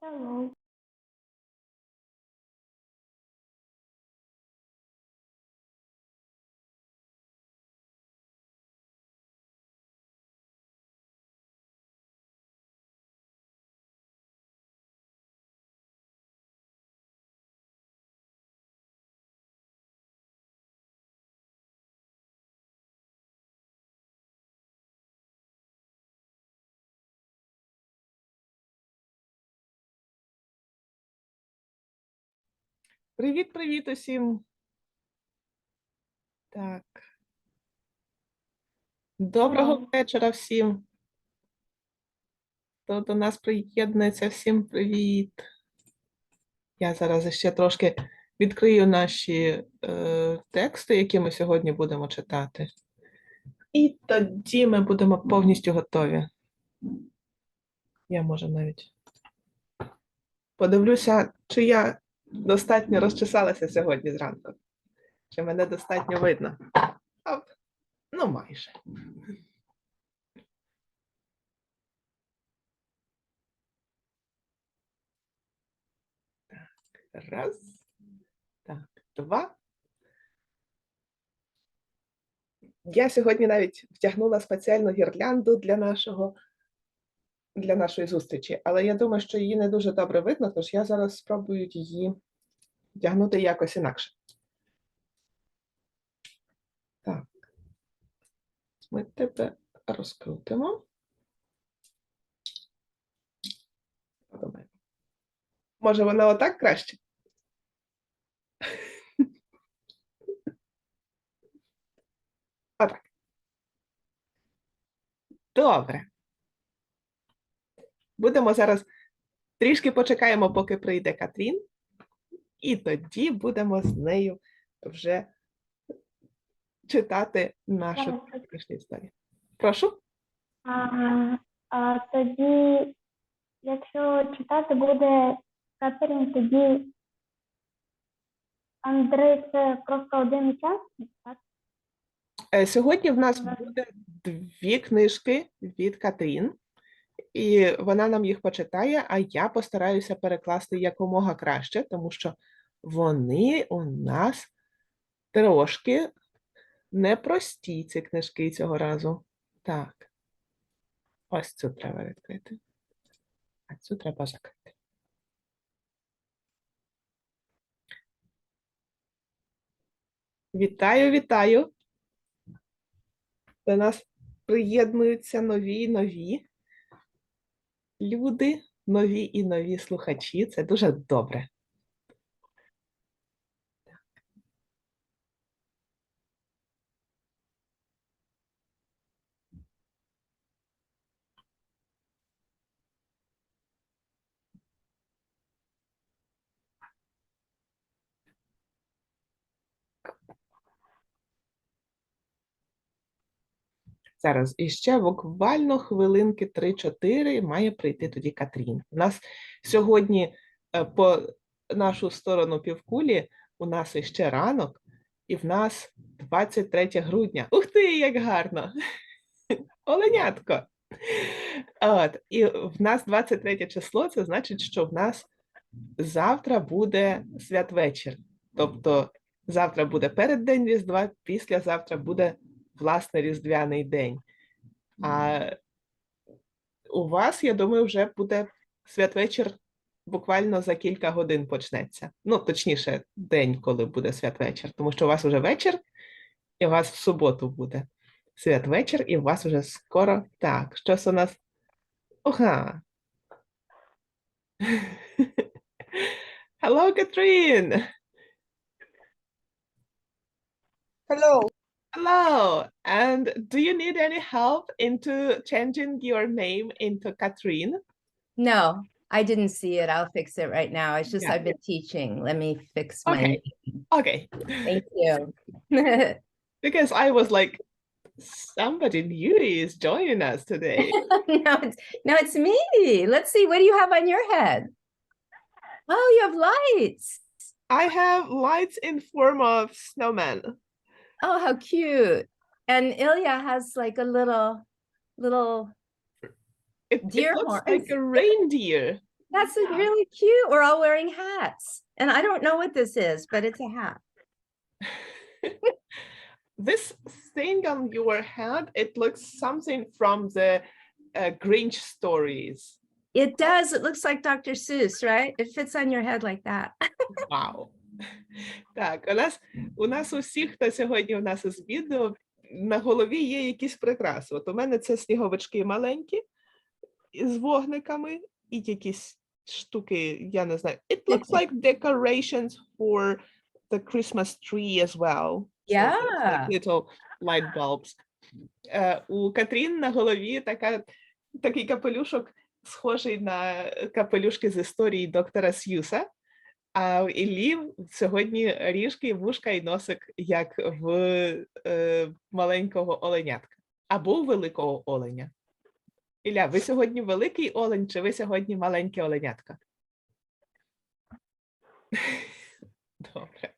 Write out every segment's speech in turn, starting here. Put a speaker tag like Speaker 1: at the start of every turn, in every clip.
Speaker 1: Hello.
Speaker 2: Привіт усім. Так. Доброго вечора всім. Хто до нас приєднується, всім привіт. Я зараз ще трошки відкрию наші тексти, які ми сьогодні будемо читати. І тоді ми будемо повністю готові. Я можу навіть подивлюся, чи я достатньо розчесалася сьогодні зранку. Чи мене достатньо видно. Оп. Ну, майже. Так, раз. Так, два. Я сьогодні навіть втягнула спеціальну гірлянду для нашої зустрічі, але я думаю, що її не дуже добре видно, тож я зараз спробую її вдягнути якось інакше. Так. Ми тебе розкрутимо. Подумаємо. Може, вона отак краще? Отак. Добре. Будемо зараз трішки почекаємо, поки прийде Катрін, і тоді будемо з нею вже читати нашу сьогоднішню історію. Прошу.
Speaker 1: Тоді, якщо читати буде Катерин, тоді Андрей це просто один учасник, так?
Speaker 2: Сьогодні в нас буде 2 книжки від Катрін, і вона нам їх почитає, а я постараюся перекласти якомога краще, тому що вони у нас трошки непрості, ці книжки цього разу. Так, ось цю треба відкрити, а цю треба закрити. Вітаю! До нас приєднуються нові люди, нові і нові слухачі. Це дуже добре. Зараз іще буквально хвилинки 3-4 має прийти тоді Катрін. У нас сьогодні по нашу сторону півкулі у нас іще ранок, і в нас 23 грудня. Ух ти, як гарно! Оленятко! От, і в нас 23 число, це значить, що в нас завтра буде святвечір. Тобто завтра буде переддень Різдва, післязавтра буде власне різдвяний день. А у вас, я думаю, вже буде святвечір буквально за кілька годин почнеться. Ну, точніше, день, коли буде святвечір. Тому що у вас вже вечір, і у вас в суботу буде святвечір, і у вас вже скоро... Так, щось у нас... Ага. Hello, Katrine!
Speaker 3: Hello.
Speaker 2: Hello, and do you need any help into changing your name into Katrine?
Speaker 3: No, I didn't see it. I'll fix it right now. It's just
Speaker 2: Yeah.
Speaker 3: I've been teaching. Let me fix my
Speaker 2: Okay.
Speaker 3: name.
Speaker 2: Okay.
Speaker 3: Thank you.
Speaker 2: Because I was like, somebody new is joining us today.
Speaker 3: No, it's me. Let's see. What do you have on your head? Oh, you have lights.
Speaker 2: I have lights in form of snowmen.
Speaker 3: Oh, how cute. And Ilya has like a little
Speaker 2: It
Speaker 3: deer
Speaker 2: looks
Speaker 3: horns.
Speaker 2: like a reindeer.
Speaker 3: That's really cute. We're all wearing hats. And I don't know what this is, but it's a hat.
Speaker 2: This thing on your head, it looks something from the Grinch stories.
Speaker 3: It does. It looks like Dr. Seuss, right? It fits on your head like that.
Speaker 2: Вау. Так, у нас усіх, хто сьогодні у нас із відео, на голові є якісь прикраси. От у мене це сніговички маленькі з вогниками і якісь штуки, я не знаю. It looks like decorations for the Christmas tree as well. So it's like
Speaker 3: Yeah.
Speaker 2: little light bulbs. У Катрін на голові такий капелюшок, схожий на капелюшки з історії доктора С'юса. А у Іллі сьогодні ріжки, вушка і носик, як в маленького оленятка. Або у великого оленя. Ілля, ви сьогодні великий олень, чи ви сьогодні маленьке оленятка? Добре.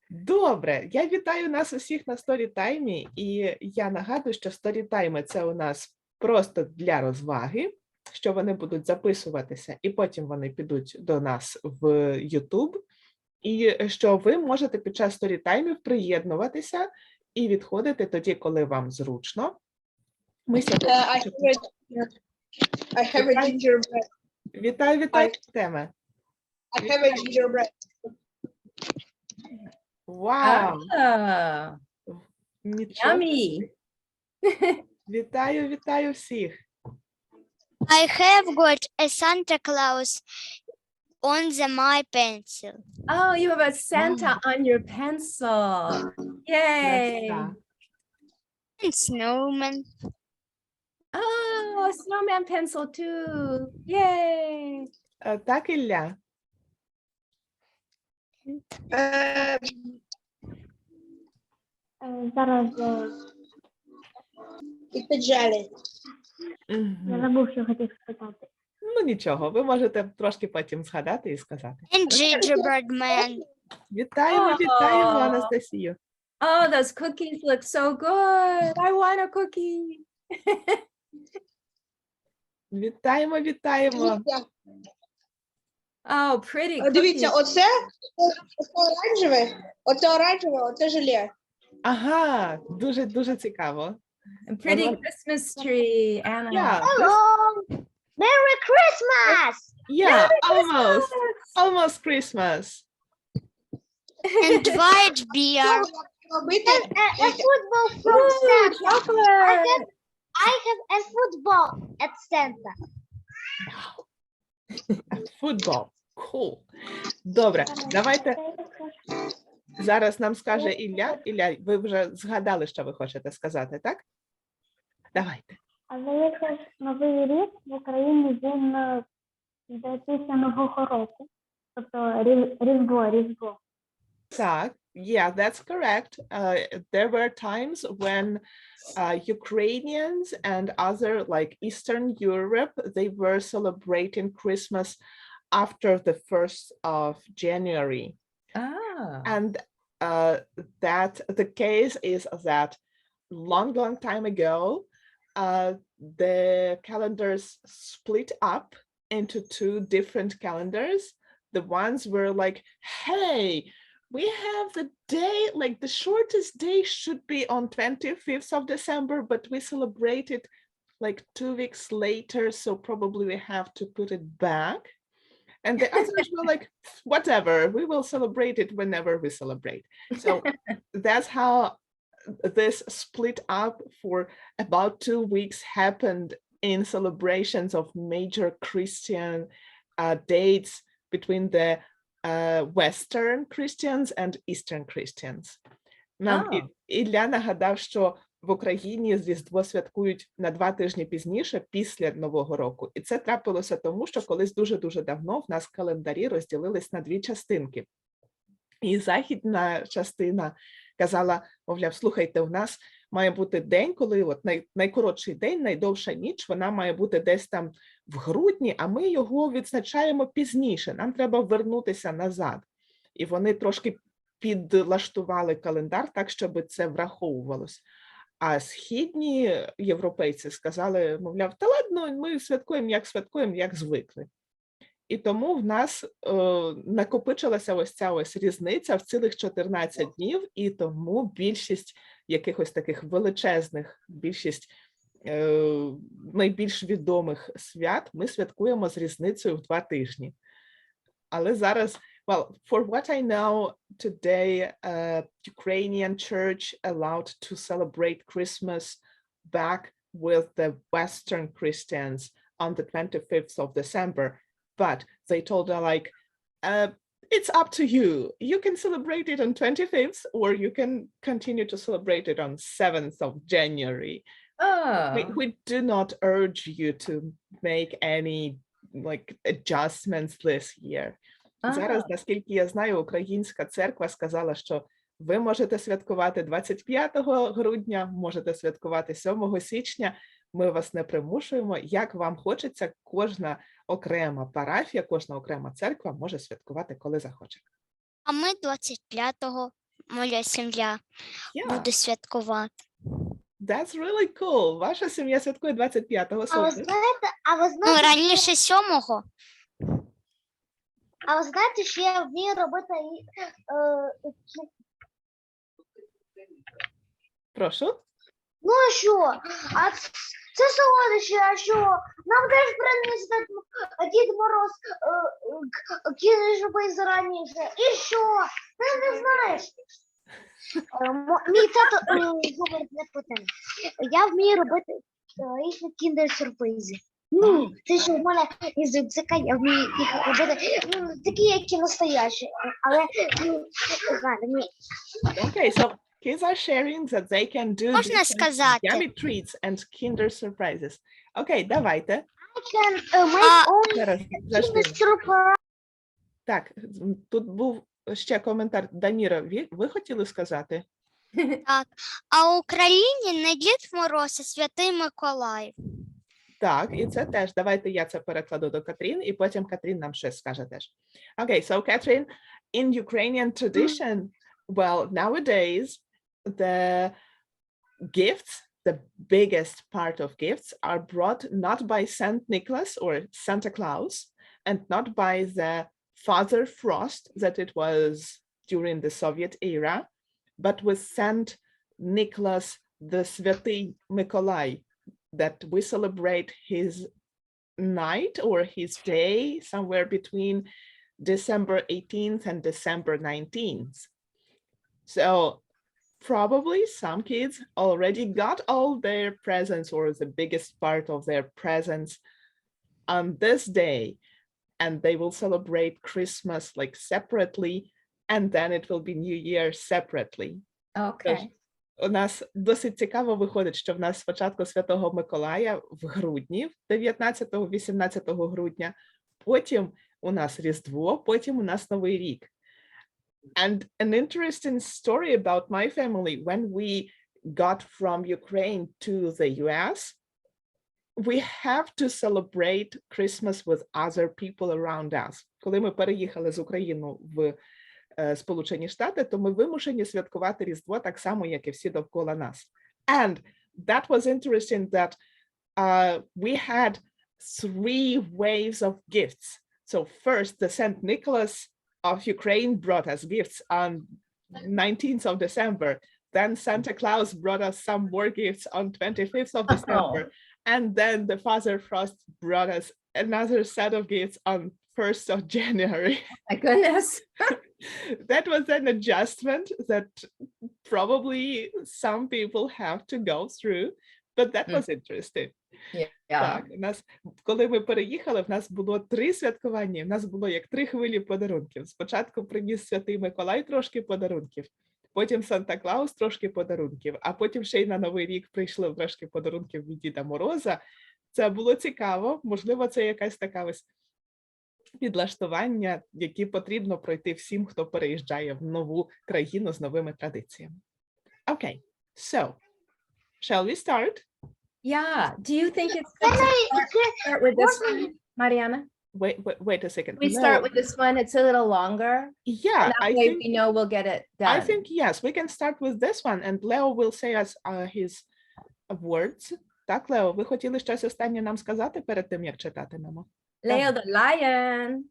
Speaker 2: Добре, я вітаю нас усіх на Storytime, і я нагадую, що Storytime – це у нас просто для розваги, що вони будуть записуватися, і потім вони підуть до нас в YouTube, і що ви можете під час Storytime приєднуватися і відходити тоді, коли вам зручно. Ми сьогодні...
Speaker 4: I have a gingerbread.
Speaker 2: Вітаю, тема.
Speaker 4: I have a gingerbread.
Speaker 2: Вау!
Speaker 3: Ah,
Speaker 2: Нічого.
Speaker 3: yummy.
Speaker 2: Вітаю всіх.
Speaker 5: I have got a Santa Claus on my pencil.
Speaker 3: Oh, you have a Santa on your pencil. Yay.
Speaker 2: Краса.
Speaker 5: And snowman.
Speaker 3: Oh, a snowman pencil too. Yay.
Speaker 2: Так, Ілля?
Speaker 1: Зараз
Speaker 4: It's a jelly.
Speaker 1: я
Speaker 2: Мгм.
Speaker 1: забув, що хотів спитати.
Speaker 2: Ну, нічого, ви можете трошки потім згадати і сказати.
Speaker 5: And gingerbread man.
Speaker 2: Вітаємо,
Speaker 3: О!
Speaker 2: Анастасію.
Speaker 3: Oh, those cookies look so good. I want a cookie.
Speaker 2: Вітаємо.
Speaker 4: Дивіться,
Speaker 3: Oh, pretty
Speaker 4: дивіться,
Speaker 3: cookies.
Speaker 4: оце оранжеве, оце желе.
Speaker 2: Ага, дуже цікаво.
Speaker 3: A pretty
Speaker 2: Ага.
Speaker 3: Christmas tree, Anna.
Speaker 2: Yeah,
Speaker 1: Merry Christmas!
Speaker 2: yeah, almost Christmas.
Speaker 5: And white beer.
Speaker 4: Робити
Speaker 1: A football from
Speaker 3: Ooh,
Speaker 1: Santa.
Speaker 3: chocolate.
Speaker 1: I have a football at Santa.
Speaker 2: Футбол. Cool. Добре, давайте зараз нам скаже Ілля. Ілля, ви вже згадали, що ви хочете сказати, так? Давайте.
Speaker 1: А здається, ж Новий рік в Україні він йде після Нового року. Тобто Різдво.
Speaker 2: Так, yeah, that's correct. There were times when Ukrainians and other like Eastern Europe, they were celebrating Christmas after the 1st of January.
Speaker 3: Ah.
Speaker 2: And that the case is that long time ago, the calendars split up into two different calendars. The ones were like, hey, we have the day, like the shortest day should be on 25th of December, but we celebrate it like 2 weeks later, so probably we have to put it back. And the others were like, whatever, we will celebrate it whenever we celebrate. So that's how this split up for about 2 weeks happened in celebrations of major Christian dates between the Western Christians and Eastern Christians. Нам Ілля нагадав, що в Україні Різдво святкують на 2 тижні пізніше, після Нового року. І це трапилося тому, що колись дуже давно в нас календарі розділились на 2 частинки. І західна частина казала, мовляв, слухайте, у нас має бути день, коли от найкоротший день, найдовша ніч, вона має бути десь там в грудні, а ми його відзначаємо пізніше, нам треба вернутися назад. І вони трошки підлаштували календар так, щоб це враховувалось. А східні європейці сказали, мовляв, та ладно, ми святкуємо, як звикли. І тому в нас накопичилася ось ця ось різниця в цілих 14 днів, і тому більшість якихось таких величезних, найбільш відомих свят ми святкуємо з різницею в 2 тижні. Але зараз, well, for what I know, today Ukrainian church allowed to celebrate Christmas back with the Western Christians on the 25th of December. But they told her, like, it's up to you. You can celebrate it on 25th, or you can continue to celebrate it on 7th of January.
Speaker 3: Oh,
Speaker 2: We do not urge you to make any like adjustments this year. Зараз, наскільки я знаю, Українська церква сказала, що ви можете святкувати 25 грудня, можете святкувати 7 січня. Ми вас не примушуємо, як вам хочеться, кожна окрема парафія, кожна окрема церква може святкувати, коли захоче.
Speaker 5: А ми 25-го, моя сім'я, буде святкувати.
Speaker 2: That's really cool. Ваша сім'я святкує 25-го.
Speaker 5: Ну, раніше 7-го.
Speaker 6: А ви знаєте, що я вмію робити
Speaker 2: Прошу.
Speaker 6: ну а що? А це солодощі, а що? Нам теж приніс Дід Мороз кінь раніше. І що? Ти не знаєш. Мій тато говорить не по темі. Я вмію робити різні кіндер-сюрпризи. Ну, це що в мене із рюкзака, я вмію їх робити, такі, як і настоящі, але ні.
Speaker 2: Okay, so kids are sharing that they can do
Speaker 5: Можна
Speaker 2: different
Speaker 5: сказати?
Speaker 2: yummy treats and kinder surprises. Okay, давайте.
Speaker 6: I can make own
Speaker 2: Зараз, завжди.
Speaker 6: surprise.
Speaker 2: Так, тут був ще коментар. Даміра, ви хотіли сказати?
Speaker 5: Так. А в Україні не Дід Мороз, а Святий Миколай.
Speaker 2: Так, і це теж. Давайте я це перекладу до Катрін, і потім Катрін нам щось скаже теж. Okay, so Catherine, in Ukrainian tradition, well, nowadays, the gifts, the biggest part of gifts are brought not by Saint Nicholas or Santa Claus, and not by the Father Frost that it was during the Soviet era, but with Saint Nicholas, the Святий Миколай, that we celebrate his night or his day somewhere between December 18th and December 19th. So probably some kids already got all their presents or the biggest part of their presents on this day, and they will celebrate Christmas like separately, and then it will be New Year separately.
Speaker 3: okay.
Speaker 2: У нас досить цікаво виходить, що в нас спочатку Святого Миколая в грудні, 19-18 грудня, потім у нас Різдво, потім у нас Новий рік. And an interesting story about my family, when we got from Ukraine to the US, we have to celebrate Christmas with other people around us. Коли ми переїхали з України в Сполучені Штати, то ми вимушені святкувати Різдво так само, як і всі довкола нас. And that was interesting that we had 3 waves of gifts. So first, the Saint Nicholas of Ukraine brought us gifts on 19th of December. Then Santa Claus brought us some more gifts on 25th of December. And then the Father Frost brought us another set of gifts on 1st of January.
Speaker 3: My goodness.
Speaker 2: That was an adjustment that probably some people have to go through, but that was interesting.
Speaker 3: Yeah.
Speaker 2: Так, у нас, коли ми переїхали, в нас було 3 святкування, в нас було як 3 хвилі подарунків. Спочатку приніс Святий Миколай трошки подарунків, потім Санта-Клаус трошки подарунків, а потім ще й на Новий рік прийшли трошки подарунків від Діда Мороза. Це було цікаво, можливо, це якась така ось підлаштування, які потрібно пройти всім, хто переїжджає в нову країну з новими традиціями. Okay, so, shall we start?
Speaker 3: Yeah. Do you think it's good to start with this one, Marianna?
Speaker 2: Wait a second.
Speaker 3: We start with this one. It's a little longer.
Speaker 2: Yeah,
Speaker 3: That way we know we'll get it done.
Speaker 2: I think, yes, we can start with this one, and Leo will say us his words. Так, Лео, ви хотіли щось останнє нам сказати перед тим, як читатимемо?
Speaker 3: Leo the lion.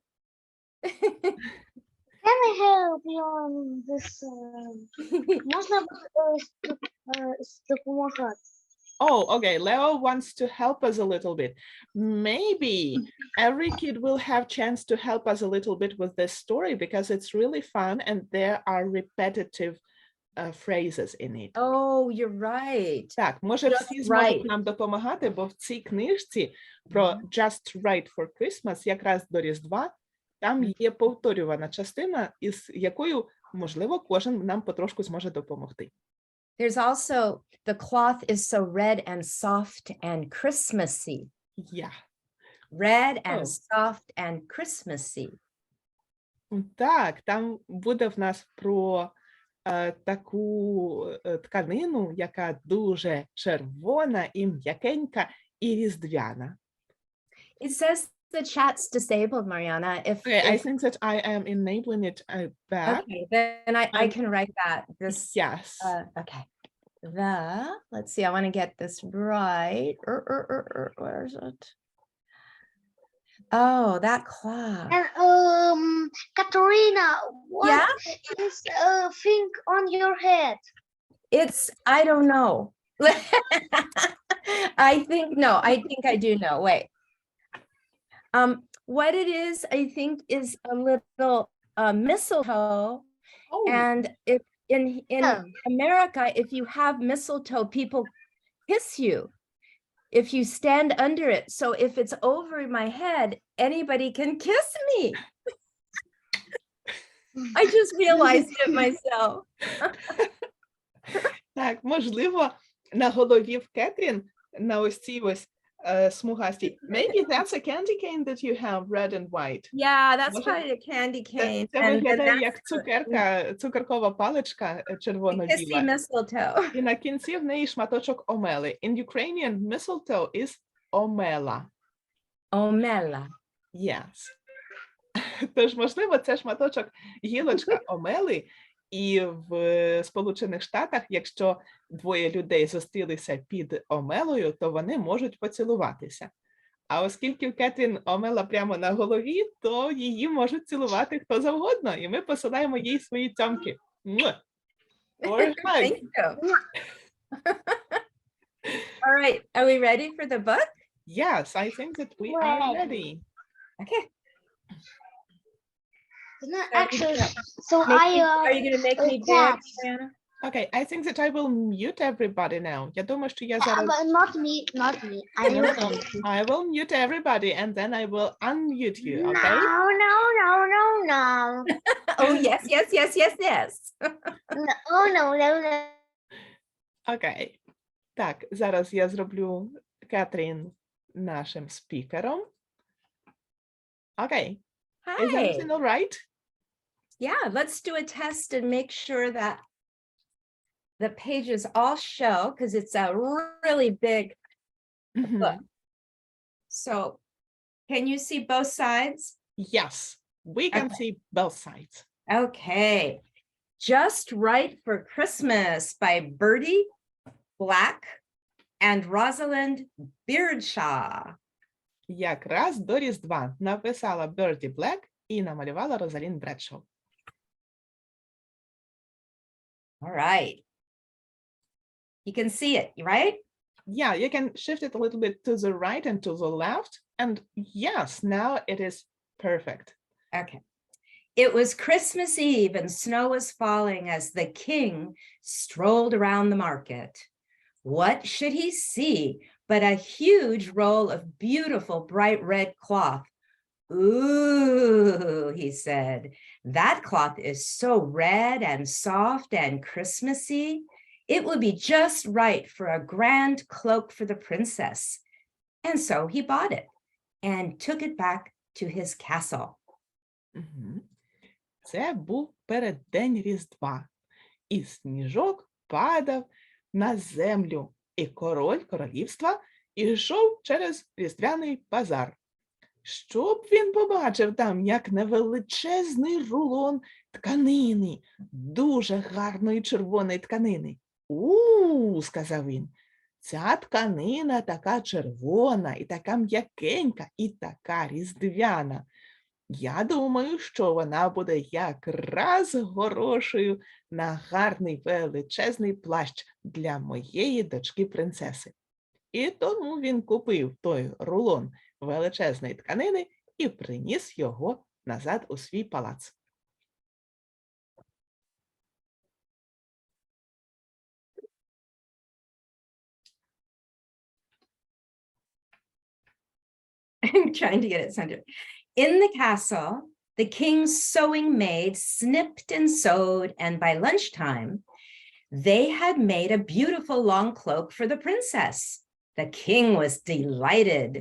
Speaker 6: Can I help you on this? Можна допомагати?
Speaker 2: Oh, okay. Leo wants to help us a little bit. Maybe every kid will have chance to help us a little bit with this story because it's really fun and there are repetitive phrases in it.
Speaker 3: Oh, you're right.
Speaker 2: Так, може
Speaker 3: Just
Speaker 2: всі зможуть
Speaker 3: right.
Speaker 2: нам допомагати, бо в цій книжці про Just Right for Christmas, якраз до Різдва, там є повторювана частина, із якою, можливо, кожен нам потрошку зможе допомогти.
Speaker 3: There's also the cloth is so red and soft and Christmassy.
Speaker 2: Yeah.
Speaker 3: Red and
Speaker 2: Oh.
Speaker 3: soft and Christmassy.
Speaker 2: Так, там буде в нас про таку тканину, яка дуже червона і м'якенька, і різдвяна.
Speaker 3: It says the chat's disabled, Marianna.
Speaker 2: Okay, I think that I am enabling it back.
Speaker 3: Okay, then I can write that. This
Speaker 2: Yes.
Speaker 3: okay. Let's see, I want to get this right. Where is it? Oh, that cloth.
Speaker 6: And Katerina, what
Speaker 3: Yeah?
Speaker 6: is thing on your head?
Speaker 3: It's I don't know. I think I do know. Wait. What it is, I think, is a little mistletoe.
Speaker 2: Oh,
Speaker 3: And if in
Speaker 6: Oh.
Speaker 3: America, if you have mistletoe, people kiss you if you stand under it. So if it's over my head, anybody can kiss me. I just realized it myself.
Speaker 2: так, можливо, на голові в Кетрін, на ось цій ось смугастій. Maybe that's a candy cane that you have, red and white.
Speaker 3: Yeah, that's
Speaker 2: Може,
Speaker 3: probably a candy cane.
Speaker 2: Це
Speaker 3: And then
Speaker 2: виглядає
Speaker 3: that's
Speaker 2: як цукеркова паличка
Speaker 3: the kissy
Speaker 2: червоно-біла.
Speaker 3: mistletoe.
Speaker 2: І на кінці в неї шматочок омели. In Ukrainian, mistletoe is omela.
Speaker 3: Omela.
Speaker 2: Yes. Тож, можливо, це шматочок гілочка омели, і в Сполучених Штатах, якщо двоє людей зустрілися під омелою, то вони можуть поцілуватися. А оскільки в Кетрін омела прямо на голові, то її можуть цілувати хто завгодно, і ми посилаємо їй свої цьомки. Муа! Or hug.
Speaker 3: Thank you. All right, are we ready for the book?
Speaker 2: Yes, I think that we are ready.
Speaker 3: Okay.
Speaker 6: No,
Speaker 3: Are you
Speaker 6: actually,
Speaker 3: gonna
Speaker 6: so
Speaker 3: Are you gonna make me big,
Speaker 6: class.
Speaker 3: Marianna?
Speaker 2: Okay, I think that I will mute everybody now. Я думаю, що я зараз...
Speaker 6: but not me. I
Speaker 2: No,
Speaker 6: will.
Speaker 2: no, I will mute everybody and then I will unmute you, okay?
Speaker 6: No.
Speaker 3: Oh, yes.
Speaker 6: No.
Speaker 2: Окей. Так, зараз я зроблю Кетрін нашим спікером. Окей. Is
Speaker 3: Hi.
Speaker 2: everything all right?
Speaker 3: Yeah, let's do a test and make sure that the pages all show because it's a really big
Speaker 2: Mhm.
Speaker 3: book. So can you see both sides?
Speaker 2: Yes, we can
Speaker 3: Okay.
Speaker 2: see both sides.
Speaker 3: Okay. Just Right for Christmas by Birdie, Black, and Rosalind Beardshaw.
Speaker 2: Якраз до Різдва написала Birdie Black і намалювала Rosalind Beardshaw.
Speaker 3: All right. You can see it, right?
Speaker 2: Yeah, you can shift it a little bit to the right and to the left. And yes, now it is perfect.
Speaker 3: Okay. It was Christmas Eve and snow was falling as the king strolled around the market. What should he see but a huge roll of beautiful bright red cloth? Ooh, he said, that cloth is so red and soft and Christmassy. It would be just right for a grand cloak for the princess. And so he bought it and took it back to his castle.
Speaker 2: Мгм. Це був переддень Різдва, і сніжок падав на землю, і король королівства йшов через різдвяний базар. Що б він побачив там, як невеличезний рулон тканини, дуже гарної червоної тканини. Сказав він, ця тканина така червона, і така м'якенька, і така різдвяна. Я думаю, що вона буде якраз горошею на гарний величезний плащ для моєї дочки-принцеси. І тому він купив той рулон величезної тканини і приніс його назад у свій палац.
Speaker 3: I'm trying to get it centered. In the castle, the king's sewing maid snipped and sewed, and by lunchtime, they had made a beautiful long cloak for the princess. The king was delighted.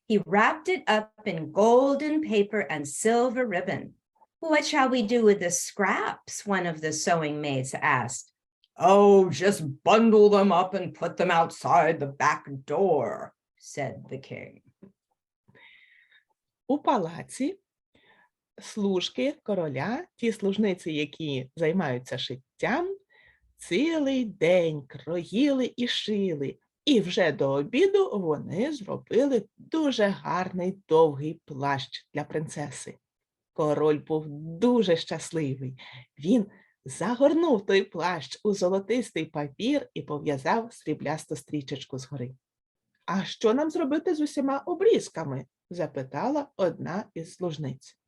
Speaker 3: He wrapped it up in golden paper and silver ribbon. What shall we do with the scraps? One of the sewing maids asked. Oh, just bundle them up and put them outside the back door, said the king.
Speaker 2: У палаці служки короля, ті служниці, які займаються шиттям, цілий день кроїли і шили. І вже до обіду вони зробили дуже гарний довгий плащ для принцеси. Король був дуже щасливий. Він загорнув той плащ у золотистий папір і пов'язав сріблясту стрічечку згори. «А що нам зробити з усіма обрізками?» – запитала одна із служниць.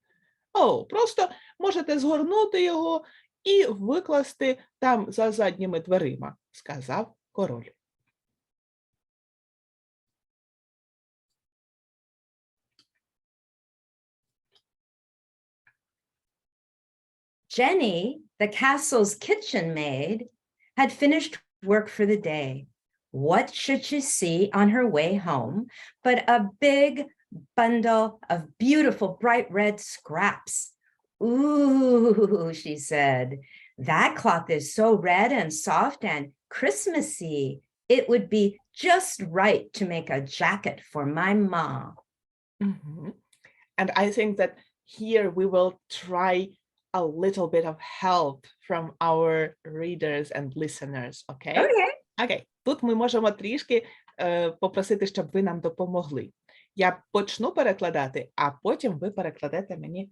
Speaker 2: «О, просто можете згорнути його і викласти там за задніми дверима», – сказав король.
Speaker 3: Jenny, the castle's kitchen maid, had finished work for the day. What should she see on her way home but a big bundle of beautiful bright red scraps? Ooh, she said, that cloth is so red and soft and Christmassy. It would be just right to make a jacket for my mom.
Speaker 2: Mhm. And I think that here we will try a little bit of help from our readers and listeners, okay?
Speaker 3: Okay.
Speaker 2: Окей, тут ми можемо трішки попросити, щоб ви нам допомогли. Я почну перекладати, а потім ви перекладете мені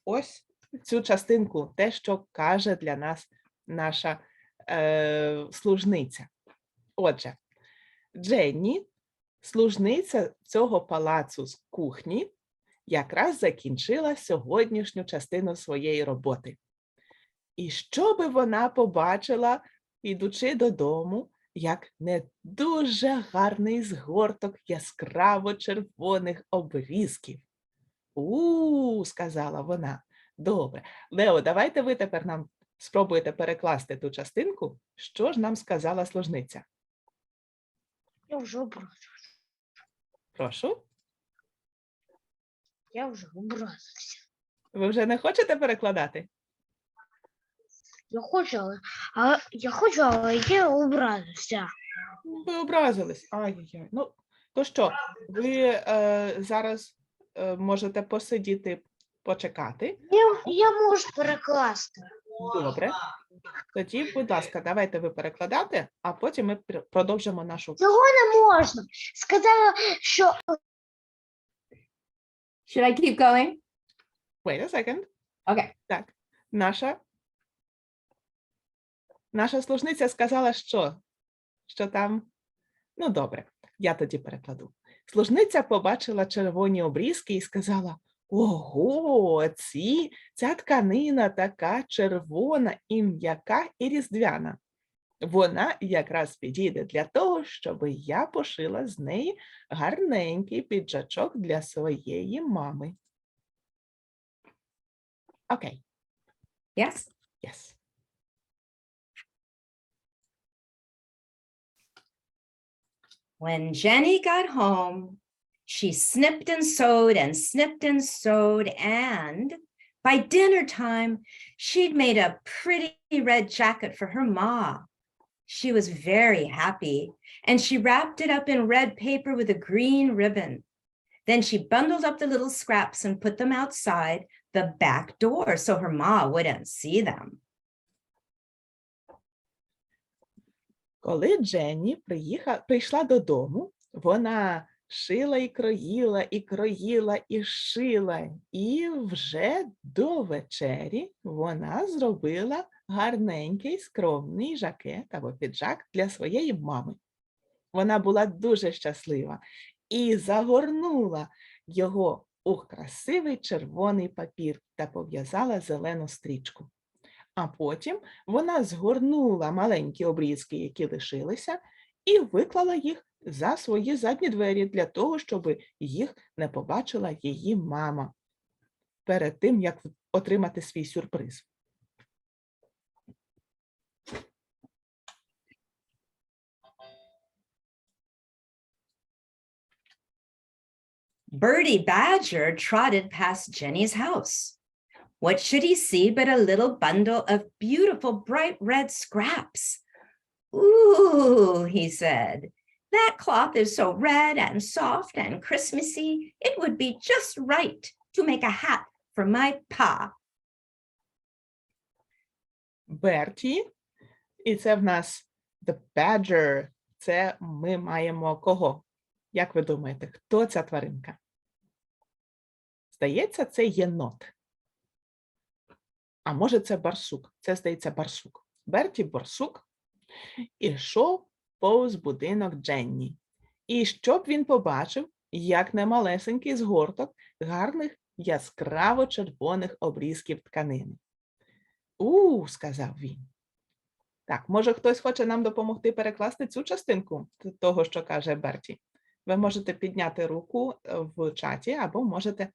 Speaker 2: ось цю частинку, те, що каже для нас наша служниця. Отже, Дженні, служниця цього палацу з кухні, якраз закінчила сьогоднішню частину своєї роботи. І що би вона побачила, ідучи додому, як не дуже гарний згорток яскраво-червоних обрізків. Сказала вона. Добре. Лео, давайте ви тепер нам спробуєте перекласти ту частинку. Що ж нам сказала служниця?
Speaker 6: Я вже образився.
Speaker 2: Прошу.
Speaker 6: Я вже образився.
Speaker 2: Ви вже не хочете перекладати?
Speaker 6: Я хочу, але я образився.
Speaker 2: Ви образились. Ай-яй-яй. Ну, то що, ви зараз можете посидіти, почекати?
Speaker 6: Я можу перекласти.
Speaker 2: Добре. Тоді, будь ласка, давайте ви перекладати, а потім ми продовжимо нашу...
Speaker 6: Цього не можна. Сказала, що...
Speaker 3: Should I keep going?
Speaker 2: Wait a second.
Speaker 3: Okay.
Speaker 2: Так, наша служниця сказала, що там... Ну, добре, я тоді перекладу. Служниця побачила червоні обрізки і сказала: «Ого, ця тканина така червона і м'яка і різдвяна. Вона якраз підійде для того, щоб я пошила з неї гарненький піджачок для своєї мами». Окей.
Speaker 3: Yes.
Speaker 2: Yes.
Speaker 3: When Jenny got home, she snipped and sewed and snipped and sewed, and by dinner time, she'd made a pretty red jacket for her ma. She was very happy, and she wrapped it up in red paper with a green ribbon. Then she bundled up the little scraps and put them outside the back door so her ma wouldn't see them.
Speaker 2: Коли Дженні прийшла додому, вона шила і кроїла, і кроїла, і шила. І вже до вечері вона зробила гарненький, скромний жакет або піджак для своєї мами. Вона була дуже щаслива і загорнула його у красивий червоний папір та пов'язала зелену стрічку. А потім вона згорнула маленькі обрізки, які лишилися, і виклала їх за свої задні двері для того, щоб їх не побачила її мама перед тим, як отримати свій сюрприз.
Speaker 3: Birdie Badger trotted past Jenny's house. What should he see but a little bundle of beautiful bright red scraps? Ooh, he said, that cloth is so red and soft and Christmassy, it would be just right to make a hat for my pa.
Speaker 2: Берті, і це в нас the badger, це ми маємо кого? Як ви думаєте, хто ця тваринка? Здається, це єнот. А може це барсук? Це, здається, барсук. Берті барсук ішов повз будинок Дженні. І що б він побачив, як немалесенький згорток гарних яскраво-червоних обрізків тканини. Сказав він. Так, може хтось хоче нам допомогти перекласти цю частинку того, що каже Берті? Ви можете підняти руку в чаті, або можете,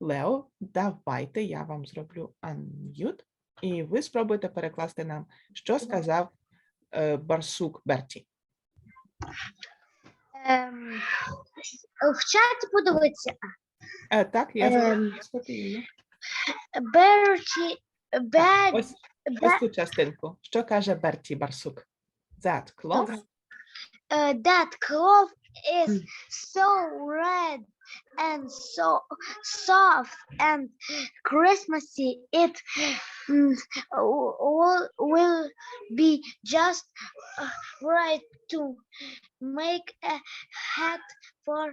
Speaker 2: Лео, давайте я вам зроблю unmute, і ви спробуйте перекласти нам, що сказав барсук Берті.
Speaker 6: В чаті подивитися.
Speaker 2: Так, я зараз скопіюю.
Speaker 6: Берті,
Speaker 2: Ось цю частинку. Що каже Берті барсук? That cloth.
Speaker 6: That cloth is so red and so soft and Christmassy. It will be just right to make a hat for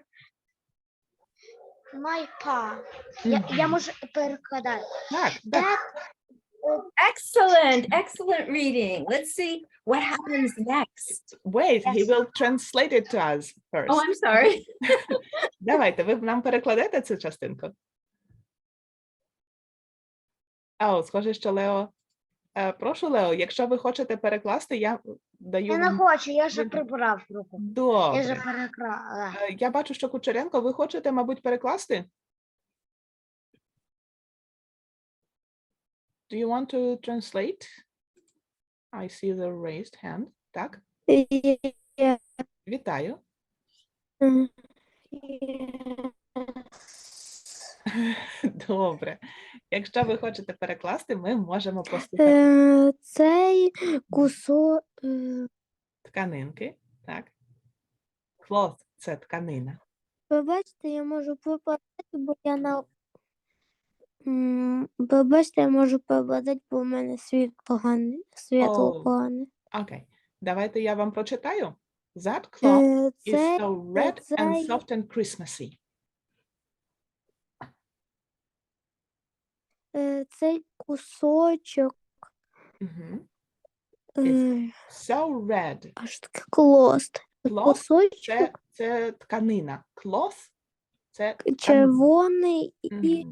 Speaker 6: my pa. Я можу перекладати.
Speaker 2: Так.
Speaker 3: Excellent reading. Let's see what happens next.
Speaker 2: Wait, he will translate it to us first.
Speaker 3: Oh, I'm sorry.
Speaker 2: Давайте, ви нам перекладете цю частинку? Схоже, що Лео... Прошу, Лео, якщо ви хочете перекласти, я даю
Speaker 6: Я не
Speaker 2: вам...
Speaker 6: хочу, я вже прибрав руку.
Speaker 2: Добре.
Speaker 6: Я вже переклала.
Speaker 2: Я бачу, що Кучеренко, ви хочете, мабуть, перекласти? Do you want to translate? I see the raised hand. Так? Вітаю. Добре. Якщо ви хочете перекласти, ми можемо послухати.
Speaker 7: Цей кусок
Speaker 2: Тканинки. Так. Cloth – це тканина.
Speaker 7: Побачите, я можу попадати, бо я на... Побачите, я можу попадати, бо в мене світло погане.
Speaker 2: Окей. Давайте я вам прочитаю. That cloth is so red and soft and Christmassy.
Speaker 7: Цей кусочок
Speaker 2: So red.
Speaker 7: аж таке клост.
Speaker 2: Cloth
Speaker 7: Кусочок
Speaker 2: – це тканина. Cloth – це тканина.
Speaker 7: червоний і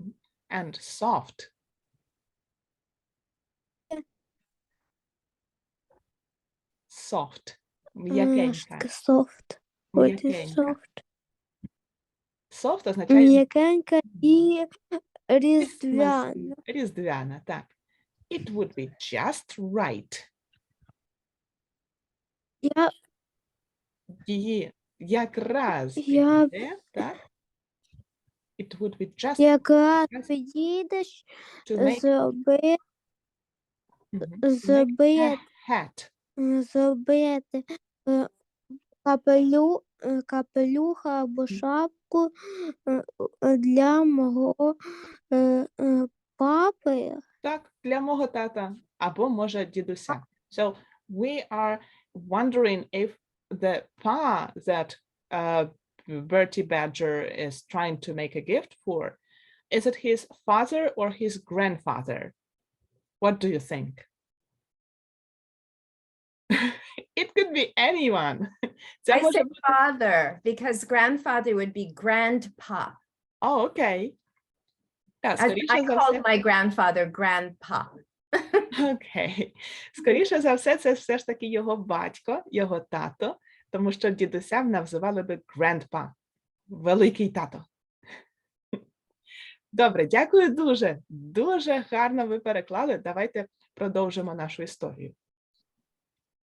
Speaker 2: And soft. Soft. М'якенька.
Speaker 7: софт.
Speaker 2: М'якенька. Soft означає
Speaker 7: М'якенька і різдвяна.
Speaker 2: різдвяна, так. It would be just right. Її якраз підійде, так? It would be just
Speaker 7: Якраз підійдеш
Speaker 2: to make
Speaker 7: зробити
Speaker 2: a hat.
Speaker 7: Капелюха або шапку для мого папи.
Speaker 2: Так, для мого тата, або може дідуся. So we are wondering if the pa that Bertie Badger is trying to make a gift for, is it his father or his grandfather? What do you think? It could be anyone. Це
Speaker 3: I
Speaker 2: може
Speaker 3: say
Speaker 2: бути-
Speaker 3: father because grandfather would be grandpa.
Speaker 2: Oh, окей. Так,
Speaker 3: I
Speaker 2: скоріше за
Speaker 3: called
Speaker 2: все.
Speaker 3: my grandfather grandpa.
Speaker 2: Окей. Скоріше за все, це все ж таки його батько, його тато, тому що дідуся називали би grandpa, великий тато. Добре, дякую дуже. Дуже гарно ви переклали. Давайте продовжимо нашу історію.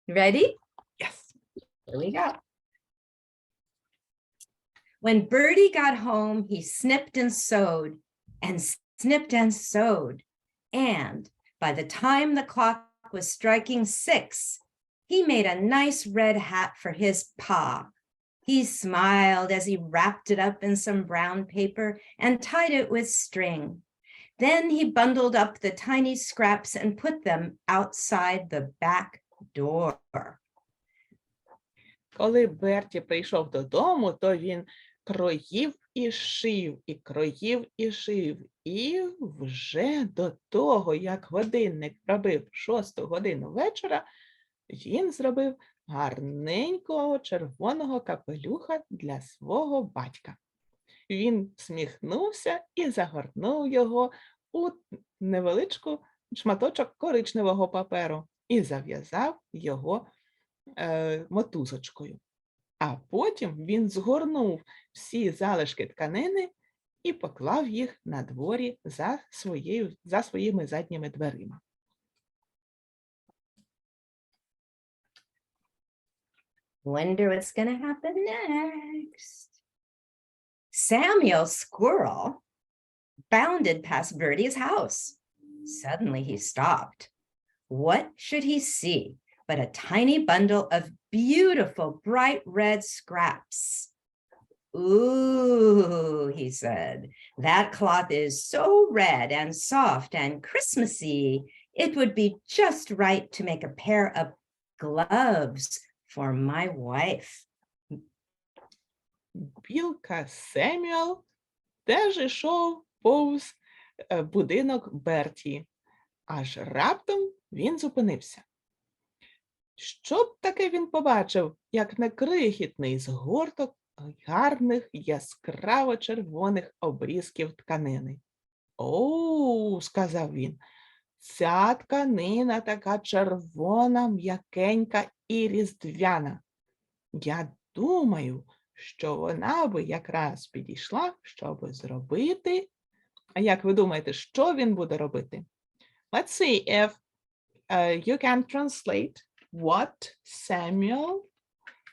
Speaker 3: Ready?
Speaker 2: Yes.
Speaker 3: Here we go. When Birdie got home, he snipped and sewed and snipped and sewed. And by the time the clock was striking 6, he made a nice red hat for his pa. He smiled as he wrapped it up in some brown paper and tied it with string. Then he bundled up the tiny scraps and put them outside the back door.
Speaker 2: Коли Берті прийшов додому, то він кроїв і шив, і кроїв і шив. І вже до того, як годинник пробив 6 годину вечора, він зробив гарненького червоного капелюха для свого батька. Він всміхнувся і загорнув його у невеличку шматочок коричневого паперу і зав'язав його мотузочкою. А потім він згорнув всі залишки тканини і поклав їх на дворі за своїми задніми дверима.
Speaker 3: Wonder what's going to happen next. Samuel Squirrel bounded past Birdie's house. Suddenly he stopped. What should he see but a tiny bundle of beautiful bright red scraps? Ooh, he said, that cloth is so red and soft and Christmassy. It would be just right to make a pair of gloves for my wife.
Speaker 2: Білка Семюел теж йшов повз будинок Берті. Аж раптом він зупинився. Що б таке він побачив, як не крихітний згорток гарних яскраво-червоних обрізків тканини. «Оу», – сказав він, – «ця тканина така червона, м'якенька і різдвяна. Я думаю, що вона би якраз підійшла, щоб зробити...» А як ви думаєте, що він буде робити? Let's see if you can translate what Samuel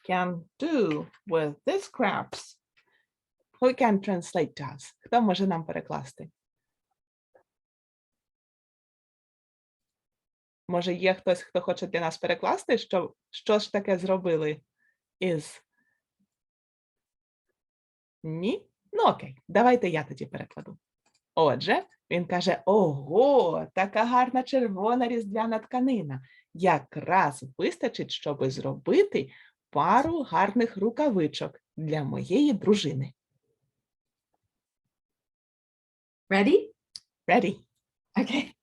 Speaker 2: can do with these scraps. Who can translate to us? Хто може нам перекласти? Може, є хтось, хто хоче для нас перекласти, що ж таке зробили із... Ні? Ну окей, давайте я тоді перекладу. Отже, він каже, ого, така гарна червона різдвяна тканина. Якраз вистачить, щоб зробити пару гарних рукавичок для моєї дружини.
Speaker 3: Ready?
Speaker 2: Ready?
Speaker 3: Okay.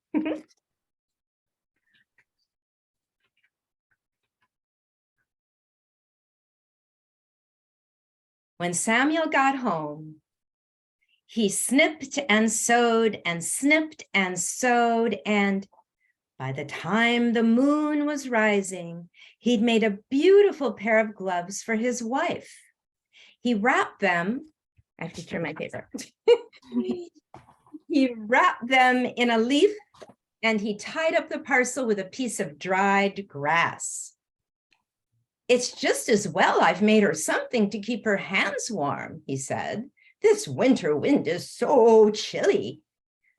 Speaker 3: When Samuel got home, he snipped and sewed and snipped and sewed, and by the time the moon was rising, he'd made a beautiful pair of gloves for his wife. He wrapped them, I have to turn my paper. He wrapped them in a leaf and he tied up the parcel with a piece of dried grass. It's just as well I've made her something to keep her hands warm, he said. This winter wind is so chilly.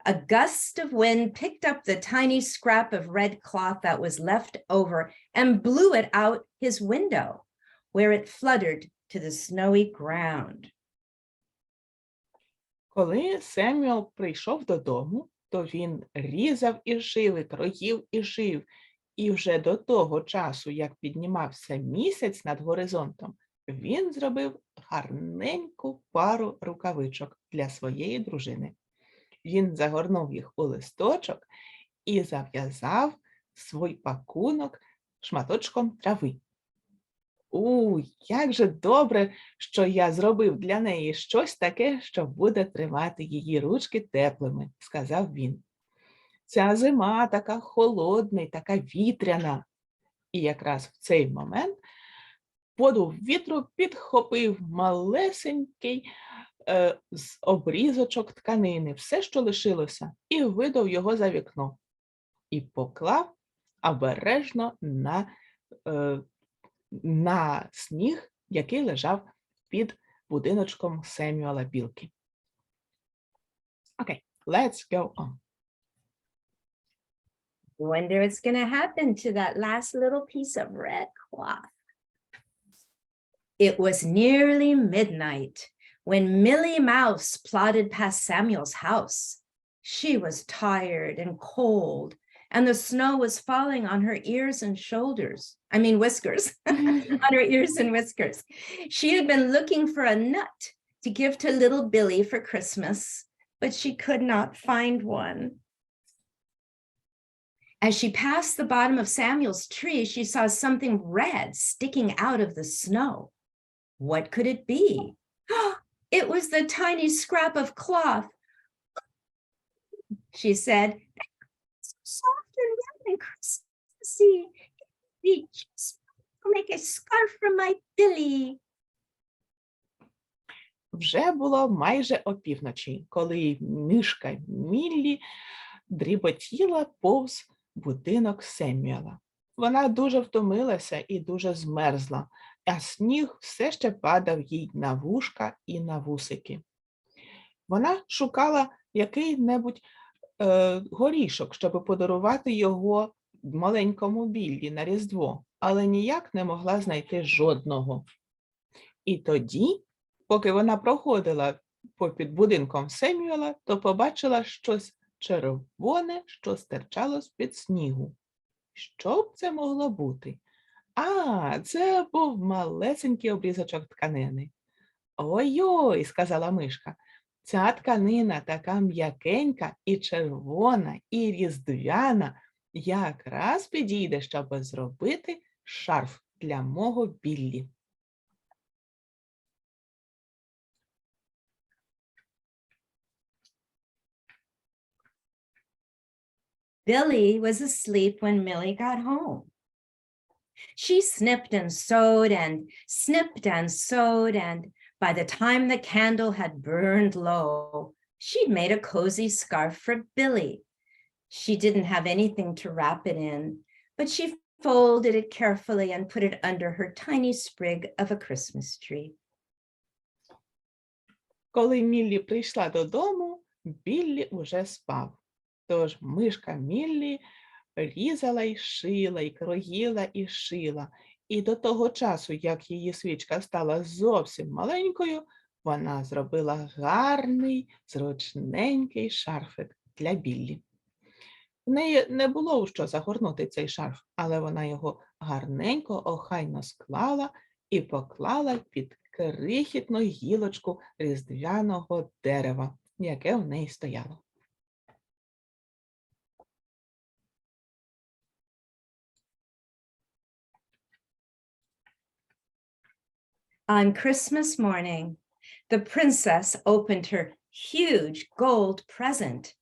Speaker 3: A gust of wind picked up the tiny scrap of red cloth that was left over and blew it out his window, where it fluttered to the snowy ground.
Speaker 2: Коли Семюел прийшов додому, то він різав і шив, і кроїв і шив. І вже до того часу, як піднімався місяць над горизонтом, він зробив гарненьку пару рукавичок для своєї дружини. Він загорнув їх у листочок і зав'язав свій пакунок шматочком трави. Як же добре, що я зробив для неї щось таке, що буде тримати її ручки теплими, сказав він. Ця зима така холодна, така вітряна. І якраз в цей момент подув вітру підхопив малесенький з обрізочок тканини, все, що лишилося, і видав його за вікно. І поклав обережно на сніг, який лежав під будиночком Семюела Білки. Okay, let's go on.
Speaker 3: Wonder what's going to happen to that last little piece of red cloth. It was nearly midnight when Millie Mouse plodded past Samuel's house. She was tired and cold, and the snow was falling on her ears and shoulders. I mean, whiskers, on her ears and whiskers. She had been looking for a nut to give to little Billy for Christmas, but she could not find one. As she passed the bottom of Samuel's tree, she saw something red sticking out of the snow. What could it be? It was the tiny scrap of cloth. She said, soft and red and Christmassy. It just make a scarf for my Billy.
Speaker 2: Вже було майже опівночі, коли мишка Міллі дріботіла повз будинок Семюела. Вона дуже втомилася і дуже змерзла, а сніг все ще падав їй на вушка і на вусики. Вона шукала який-небудь горішок, щоб подарувати його маленькому Біллі на Різдво, але ніяк не могла знайти жодного. І тоді, поки вона проходила попід будинком Семюела, то побачила щось червоне, що стирчало з-під снігу. Що б це могло бути? Це був малесенький обрізочок тканини. Ой-ой, сказала мишка, ця тканина така м'якенька і червона, і різдвяна, якраз підійде, щоб зробити шарф для мого Біллі.
Speaker 3: Billy was asleep when Millie got home. She snipped and sewed and snipped and sewed, and by the time the candle had burned low, she'd made a cozy scarf for Billy. She didn't have anything to wrap it in, but she folded it carefully and put it under her tiny sprig of a Christmas tree.
Speaker 2: Коли Міллі прийшла додому, Біллі уже спав. Тож мишка Міллі різала й шила, і кроїла, і шила. І до того часу, як її свічка стала зовсім маленькою, вона зробила гарний, зручненький шарфик для Біллі. В неї не було у що загорнути цей шарф, але вона його гарненько, охайно склала і поклала під крихітну гілочку різдвяного дерева, яке в неї стояло.
Speaker 3: On Christmas morning, the princess opened her huge gold present,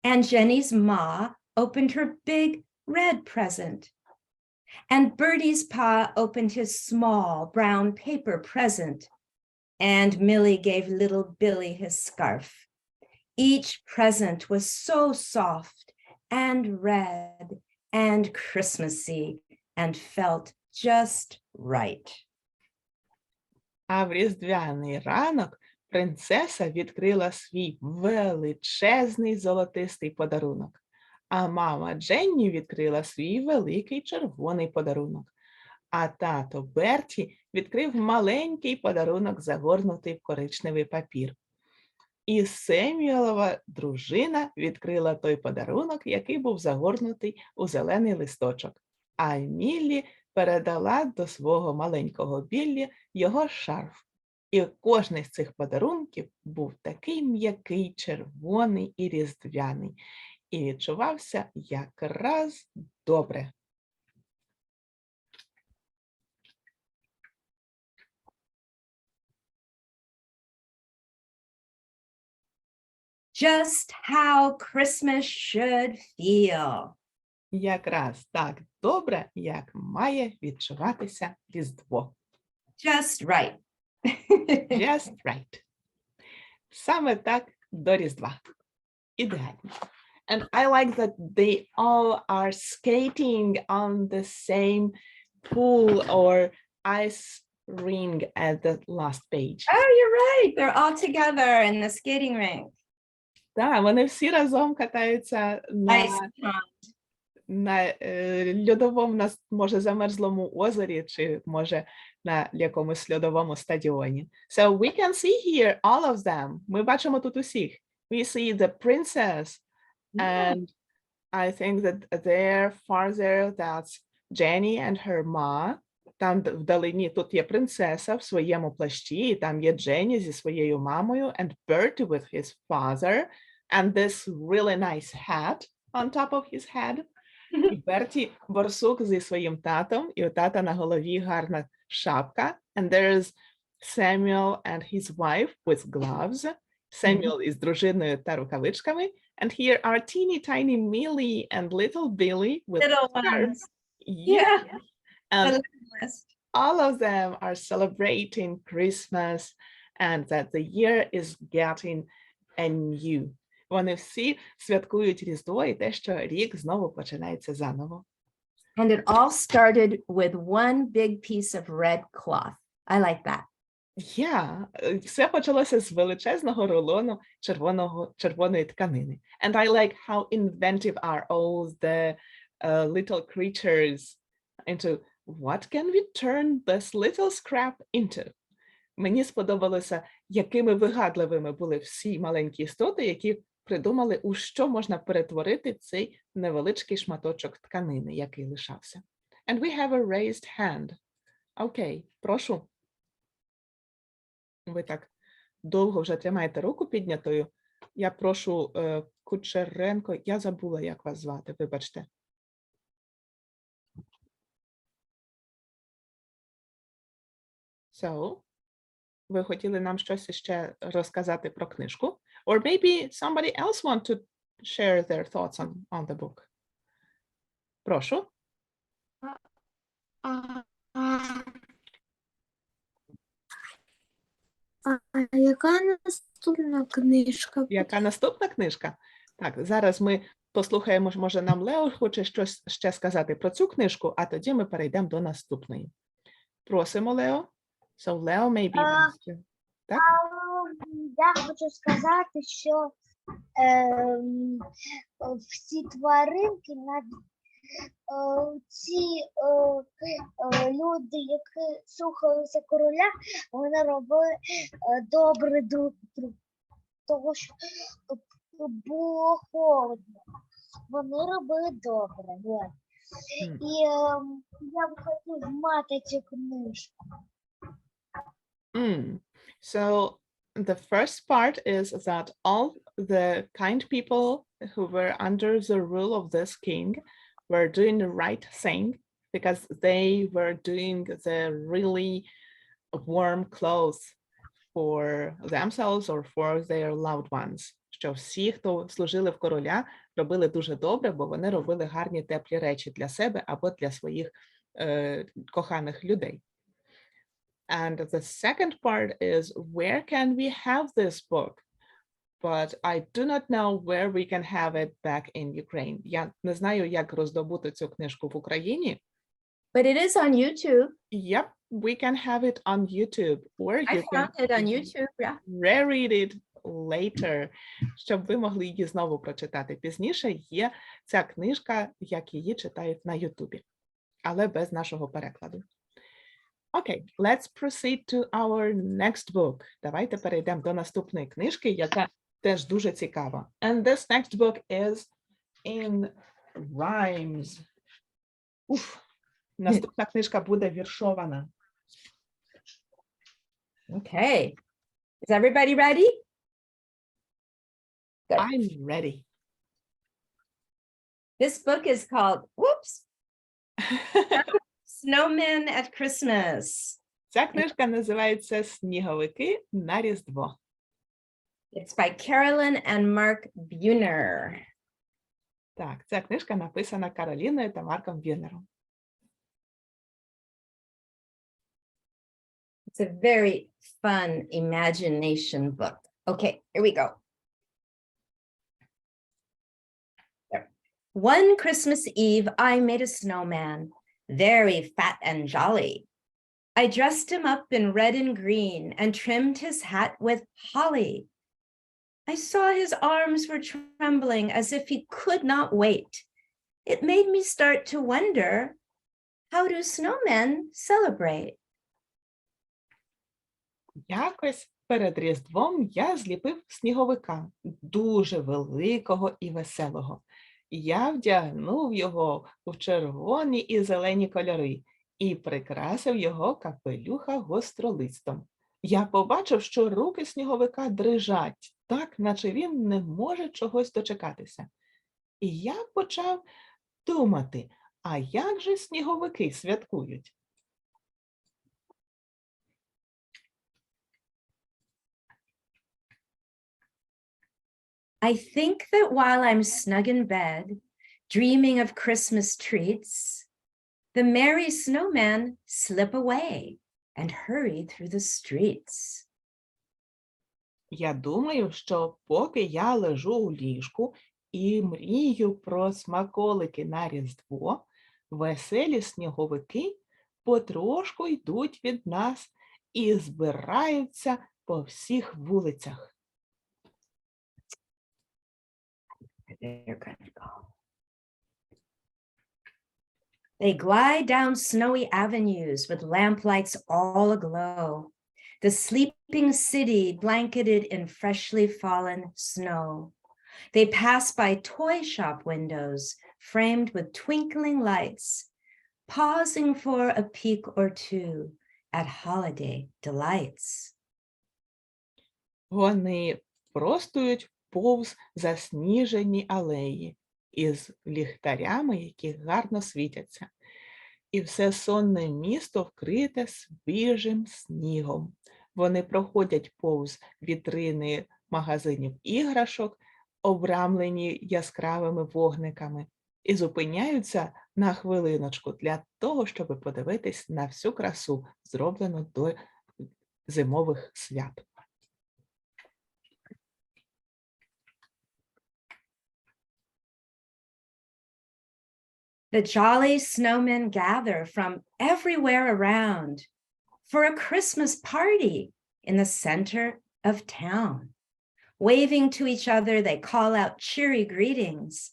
Speaker 3: and Jenny's ma opened her big red present, and Birdie's pa opened his small brown paper present, and Millie gave little Billy his scarf. Each present was so soft and red and Christmassy and felt just right.
Speaker 2: А в різдвяний ранок принцеса відкрила свій величезний золотистий подарунок, а мама Дженні відкрила свій великий червоний подарунок, а тато Берті відкрив маленький подарунок, загорнутий в коричневий папір. І Семюелова дружина відкрила той подарунок, який був загорнутий у зелений листочок. А Міллі передала до свого маленького Біллі його шарф. І кожний з цих подарунків був такий м'який, червоний і різдвяний. І відчувався якраз добре.
Speaker 3: Just how Christmas should feel.
Speaker 2: Якраз так добре, як має відчуватися Різдво.
Speaker 3: Just right.
Speaker 2: Just right. Саме так до Різдва. Ідеально. And I like that they all are skating on the same pool or ice ring at the last page.
Speaker 3: Oh, you're right. They're all together in the skating rink.
Speaker 2: Так, вони всі разом катаються
Speaker 3: Ice
Speaker 2: на льодовому, може, замерзлому озері, чи, може, на якомусь льодовому стадіоні. So we can see here all of them. Ми бачимо тут усіх. We see the princess, and I think that there farther that's Jenny and her ma. Там вдалині тут є принцеса в своєму плащі, і там є Дженні зі своєю мамою, and Birdie with his father, and this really nice hat on top of his head. І Берті борсук зі своїм татом, і у тата на голові гарна шапка. And there's Samuel and his wife with gloves. Samuel із дружиною та рукавичками. And here are teeny tiny Millie and little Billy with
Speaker 3: little
Speaker 2: scarves.
Speaker 3: ones.
Speaker 2: Yeah. And
Speaker 3: The littlest.
Speaker 2: all of them are celebrating Christmas and that the year is getting anew. Вони всі святкують Різдво і те, що рік знову починається заново.
Speaker 3: And it all started with one big piece of red cloth. I like that.
Speaker 2: Все почалося з величезного рулону червоної тканини. And I like how inventive are all the little creatures into what can we turn this little scrap into? Мені сподобалося, якими вигадливими були всі маленькі істоти, які придумали, у що можна перетворити цей невеличкий шматочок тканини, який лишався. And we have a raised hand. Окей, прошу. Ви так довго вже тримаєте руку піднятою. Я прошу Кучеренко, я забула, як вас звати, вибачте. So, ви хотіли нам щось ще розказати про книжку? Or maybe somebody else want to share their thoughts on the book. Прошу.
Speaker 7: А яка наступна книжка?
Speaker 2: Яка наступна книжка? Так, зараз ми послухаємо, може нам Лео хоче щось ще сказати про цю книжку, а тоді ми перейдемо до наступної. Просимо, Лео. So, Leo, maybe wants to. Так?
Speaker 6: Я хочу сказати, що всі тваринки, ці люди, які слухалися короля, вони робили добре друг другу, тому що було холодно. Вони робили добре. Вот. І я б хотів мати цю книжку.
Speaker 2: So the first part is that all the kind people who were under the rule of this king were doing the right thing because they were doing the really warm clothes for themselves or for their loved ones. Що всі, хто служили в короля, робили дуже добре, бо вони робили гарні теплі речі для себе або для своїх коханих людей. And the second part is, where can we have this book? But I do not know where we can have it back in Ukraine. Я не знаю, як роздобути цю книжку в Україні.
Speaker 3: But it is on YouTube.
Speaker 2: Yep, we can have it on YouTube. Or
Speaker 3: I
Speaker 2: you
Speaker 3: found
Speaker 2: can
Speaker 3: it on YouTube, yeah.
Speaker 2: reread it later, щоб ви могли її знову прочитати пізніше. Є ця книжка, як її читають на Ютубі, але без нашого перекладу. Okay, let's proceed to our next book. Давайте перейдемо до наступної книжки, яка теж дуже цікава. And this next book is in rhymes. Наступна книжка буде віршована.
Speaker 3: Okay. Is everybody ready? Good.
Speaker 2: I'm ready.
Speaker 3: This book is called, whoops, Snowmen at Christmas.
Speaker 2: Ця книжка називається «Сніговики на Різдво».
Speaker 3: It's by Carolyn and Mark Buehner.
Speaker 2: Так, ця книжка написана Кароліною та Марком Бюнером.
Speaker 3: It's a very fun imagination book. Okay, here we go. There. One Christmas Eve, I made a snowman, very fat and jolly. I dressed him up in red and green and trimmed his hat with holly. I saw his arms were trembling as if he could not wait. It made me start to wonder, how do snowmen celebrate?
Speaker 2: Якось перед Різдвом я зліпив сніговика, дуже великого і веселого. Я вдягнув його у червоні і зелені кольори і прикрасив його капелюха гостролистом. Я побачив, що руки сніговика дрижать, так, наче він не може чогось дочекатися. І я почав думати, а як же сніговики святкують?
Speaker 3: I think that while I'm snug in bed, dreaming of Christmas treats, the merry snowmen slip away and hurry through the streets.
Speaker 2: Я думаю, що поки я лежу у ліжку і мрію про смаколики на Різдво, веселі сніговики потрошку йдуть від нас і збираються по всіх вулицях.
Speaker 3: They're gonna go. They glide down snowy avenues with lamplights all aglow, the sleeping city blanketed in freshly fallen snow. They pass by toy shop windows framed with twinkling lights, pausing for a peek or two at holiday delights.
Speaker 2: Вони простують повз засніжені алеї із ліхтарями, які гарно світяться. І все сонне місто вкрите свіжим снігом. Вони проходять повз вітрини магазинів іграшок, обрамлені яскравими вогниками, і зупиняються на хвилиночку для того, щоб подивитись на всю красу, зроблену до зимових свят.
Speaker 3: The jolly snowmen gather from everywhere around for a Christmas party in the center of town. Waving to each other, they call out cheery greetings.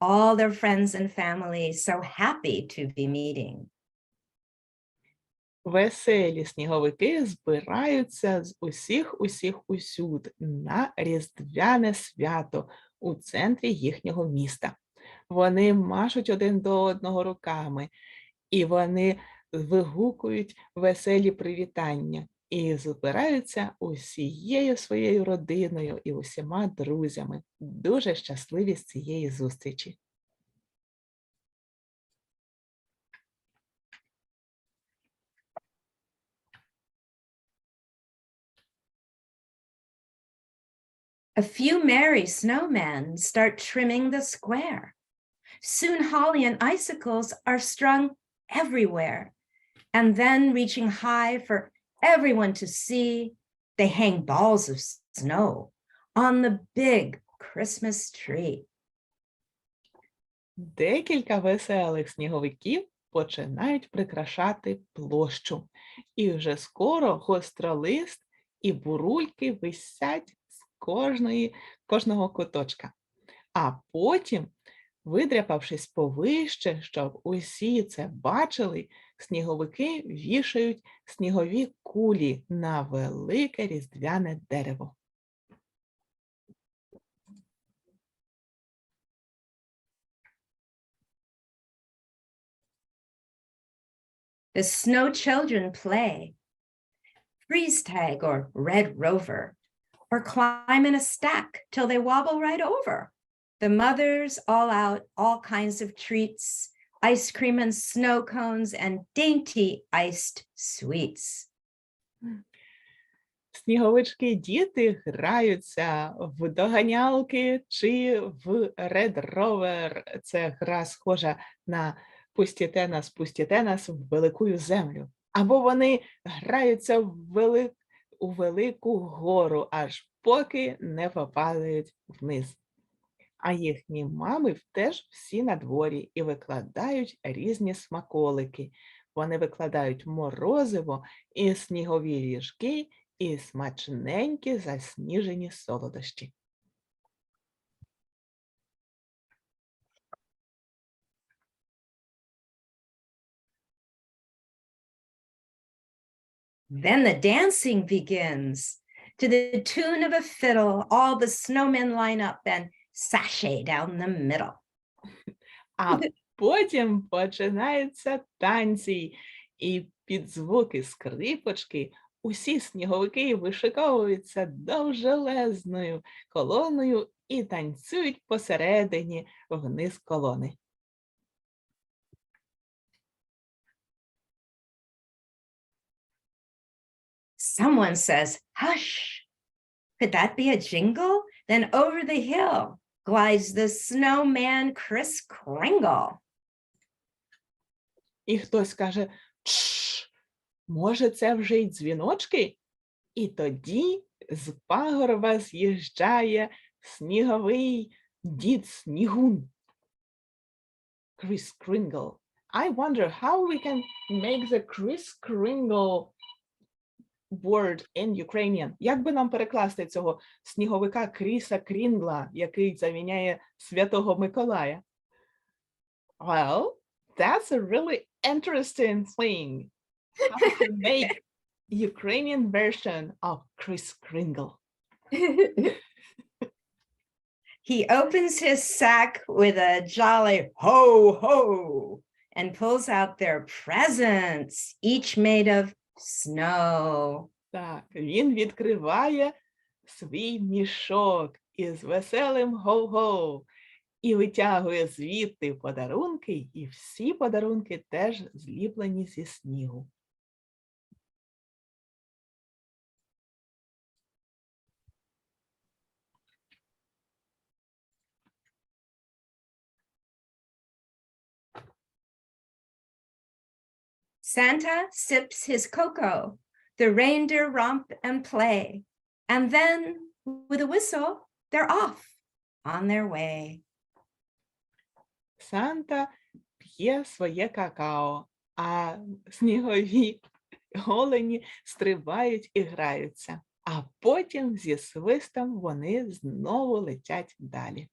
Speaker 3: All their friends and family so happy to be meeting.
Speaker 2: Веселі сніговики збираються з усюд на різдвяне свято у центрі їхнього міста. Вони машуть один до одного руками, і вони вигукують веселі привітання, і збираються усією своєю родиною і усіма друзями. Дуже щасливі з цієї зустрічі.
Speaker 3: A few merry snowmen start trimming the square. Soon holly and icicles are strung everywhere. And then reaching high for everyone to see, they hang balls of snow on the big Christmas tree.
Speaker 2: Декілька веселих сніговиків починають прикрашати площу. І вже скоро гостролист і бурульки висять з кожного куточка. А потім Видряпавшись повище, щоб усі це бачили, сніговики вішають снігові кулі на велике різдвяне дерево.
Speaker 3: The snow children play freeze tag or red rover, or climb in a stack till they wobble right over. The mothers all out all kinds of treats, ice cream and snow cones and dainty iced sweets.
Speaker 2: Сніговички діти граються в доганялки чи в Red Rover. Це гра схожа на «Пустіте нас в великую землю». Або вони граються у велику гору, аж поки не попадають вниз. А їхні мами теж всі на дворі і викладають різні смаколики. Вони викладають морозиво і снігові ріжки, і смачненькі засніжені солодощі.
Speaker 3: Then the dancing begins. To the tune of a fiddle, all the snowmen line up and sashay down the middle.
Speaker 2: А потім починаються танці, і під звуки скрипочки усі сніговики вишиковуються довжелезною колоною і танцюють посередині вниз колони.
Speaker 3: Someone says, hush, could that be a jingle? Then over the hill glides the snowman Kris Kringle.
Speaker 2: І хтось каже: «Тш, може, це вже й дзвіночки?» І тоді з пагорба з'їжджає сніговий дід Снігун. Kris Kringle. I wonder how we can make the Kris Kringle word in Ukrainian. Як би нам перекласти цього сніговика Кріса Крінгла, який заміняє Святого Миколая? Well, that's a really interesting thing. How to make Ukrainian version of Kris Kringle.
Speaker 3: He opens his sack with a jolly ho ho and pulls out their presents, each made of snow.
Speaker 2: Так, він відкриває свій мішок із веселим го-го і витягує звідти подарунки, і всі подарунки теж зліплені зі снігу.
Speaker 3: Santa sips his cocoa, the reindeer romp and play, and then, with a whistle, they're off on their way.
Speaker 2: Санта п'є своє какао, а снігові олені стрибають і граються, а потім зі свистом вони знову летять далі.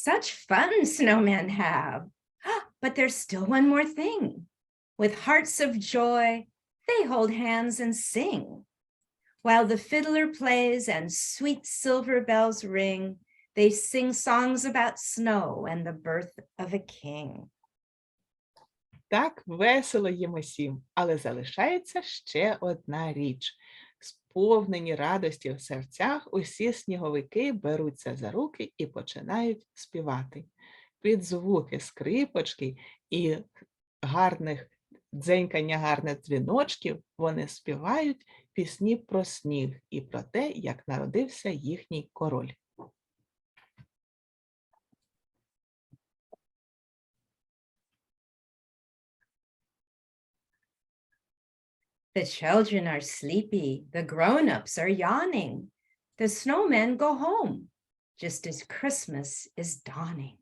Speaker 3: Such fun snowmen have. But there's still one more thing. With hearts of joy, they hold hands and sing. While the fiddler plays and sweet silver bells ring, they sing songs about snow and the birth of a king.
Speaker 2: Так весело їм усім, але залишається ще одна річ. Сповнені радості в серцях, усі сніговики беруться за руки і починають співати. Під звуки скрипочки і гарних дзенькання гарних дзвіночків вони співають пісні про сніг і про те, як народився їхній король.
Speaker 3: The children are sleepy, the grown-ups are yawning. The snowmen go home, just as Christmas is dawning.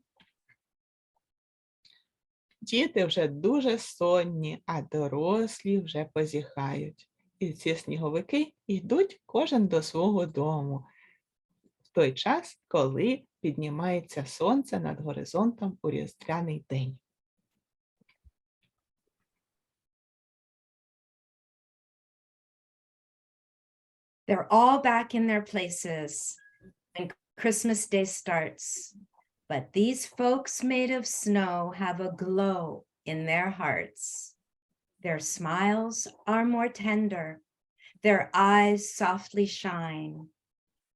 Speaker 2: Діти вже дуже сонні, а дорослі вже позіхають. І ці сніговики йдуть кожен до свого дому в той час, коли піднімається сонце над горизонтом у різдвяний день.
Speaker 3: They're all back in their places when Christmas Day starts. But these folks made of snow have a glow in their hearts. Their smiles are more tender. Their eyes softly shine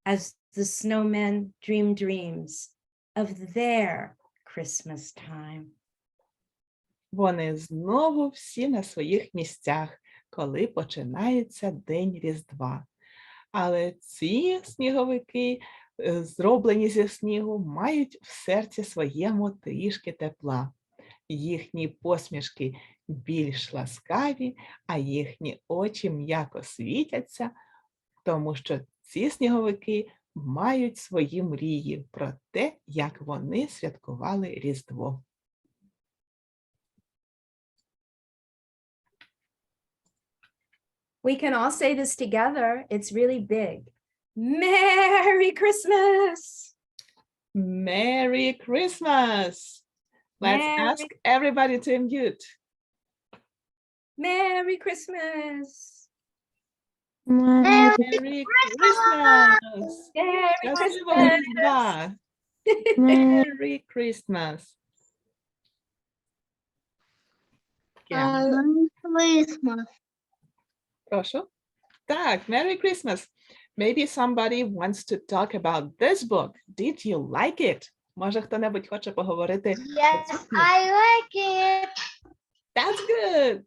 Speaker 3: as the snowmen dream dreams of their Christmas time.
Speaker 2: Вони знову всі на своїх місцях, коли починається День Різдва. Але ці сніговики, зроблені зі снігу, мають в серці своєму трішки тепла. Їхні посмішки більш ласкаві, а їхні очі м'яко світяться, тому що ці сніговики мають свої мрії про те, як вони святкували Різдво.
Speaker 3: We can all say this together. It's really big. Merry Christmas!
Speaker 2: Merry Christmas! Let's ask everybody to unmute.
Speaker 3: Merry Christmas!
Speaker 2: Merry Christmas!
Speaker 3: Merry
Speaker 2: Щасливого
Speaker 3: Christmas!
Speaker 2: Різдва! Merry Christmas! Кем?
Speaker 6: Christmas.
Speaker 2: Прошу. Так, Merry Christmas. Maybe somebody wants to talk about this book. Did you like it? Може, хто-небудь хоче поговорити?
Speaker 6: Yes, I like it.
Speaker 2: That's good.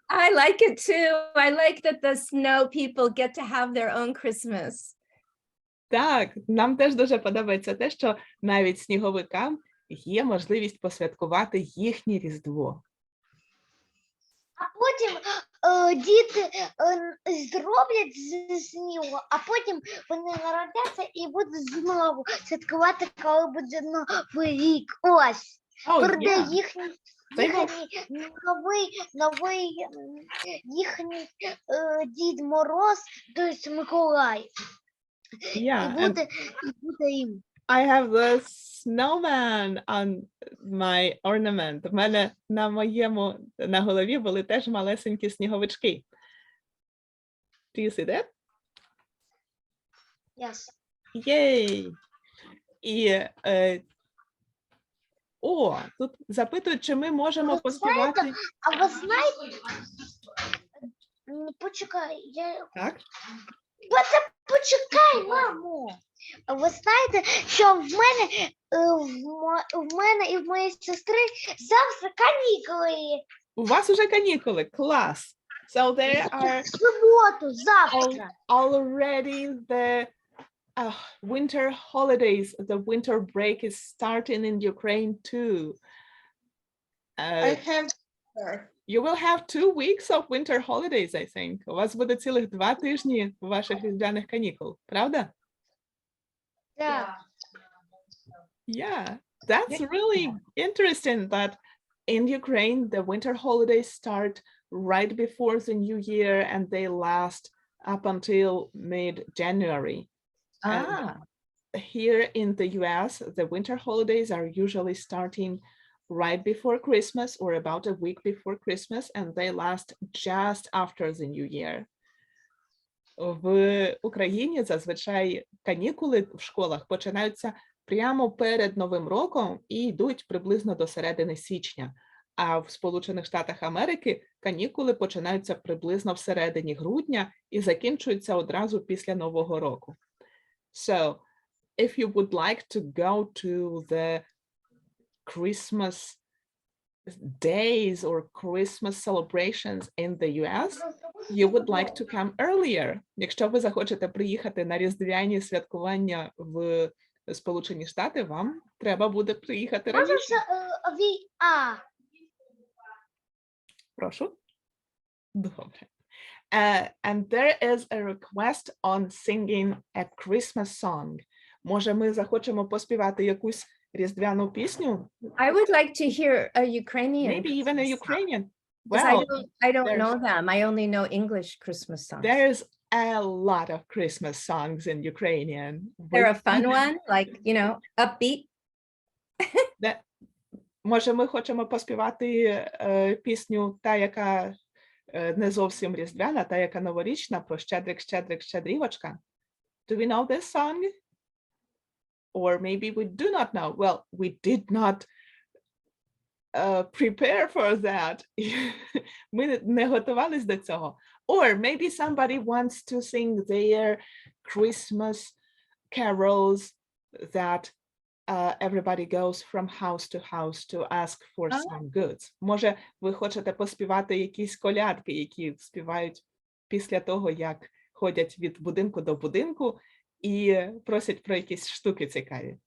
Speaker 3: I like it too. I like that the snow people get to have their own Christmas.
Speaker 2: Так, нам теж дуже подобається те, що навіть сніговикам є можливість посвяткувати їхнє Різдво.
Speaker 6: А потім діти зроблять зі снігу, а потім вони народяться і будуть знову святкувати, коли буде Новий рік. Ось.
Speaker 2: Oh,
Speaker 6: Прийде
Speaker 2: yeah.
Speaker 6: їхній новий їхній Дід Мороз, тобто Миколай.
Speaker 2: Yeah,
Speaker 6: І буде їм.
Speaker 2: I have the snowman on my ornament. В мене на голові були теж малесенькі сніговички. Do you see that?
Speaker 6: Yes.
Speaker 2: Єй! І тут запитують, чи ми можемо поспівати.
Speaker 6: А ви знаєте, почекай,
Speaker 2: Так?
Speaker 6: Почекай, мамо. А ви знаєте, що в мене і в моєї сестри завтра канікули.
Speaker 2: У вас уже канікули. Клас! So there are
Speaker 6: В суботу, завтра.
Speaker 2: already the winter holidays. The winter break is starting in Ukraine too.
Speaker 4: I have
Speaker 2: You will have 2 weeks of winter holidays, I think. У вас буде цілих 2 тижні ваших різдвяних канікул, правда?
Speaker 6: Так.
Speaker 2: Yeah, that's really interesting that in Ukraine, the winter holidays start right before the new year and they last up until mid-January.
Speaker 3: Ah.
Speaker 2: Here in the US, the winter holidays are usually starting right before Christmas or about a week before Christmas, and they last just after the new year. В Україні зазвичай канікули в школах починаються прямо перед Новим роком і йдуть приблизно до середини січня. А в Сполучених Штатах Америки канікули починаються приблизно всередині грудня і закінчуються одразу після Нового року. So, if you would like to go to the Christmas days or Christmas celebrations in the US, you would like to come earlier. Якщо ви захочете приїхати на різдвяні святкування в Сполучені Штати, вам треба буде приїхати раніше. Прошу. Добре. And there is a request on singing a Christmas song. Може, ми захочемо поспівати якусь різдвяну пісню?
Speaker 3: I would like to hear a Ukrainian.
Speaker 2: Maybe even a
Speaker 3: Christmas song.
Speaker 2: Ukrainian.
Speaker 3: Because
Speaker 2: Well,
Speaker 3: I don't
Speaker 2: there's-
Speaker 3: know them. I only know English Christmas songs.
Speaker 2: there's a lot of Christmas songs in Ukrainian.
Speaker 3: They're a fun one, like, you know, upbeat.
Speaker 2: Може, ми хочемо поспівати пісню, та, яка не зовсім різдвяна, та, яка новорічна, про Щедрик, Щедрик, Щедрівочка. Do we know this song? Or maybe we do not know. Well, we did not prepare for that. Ми не готувались до цього. Or maybe somebody wants to sing their Christmas carols that everybody goes from house to house to ask for some goods. Може, ви хочете поспівати якісь колядки, які співають після того, як ходять від будинку до будинку і просять про якісь штуки цікаві.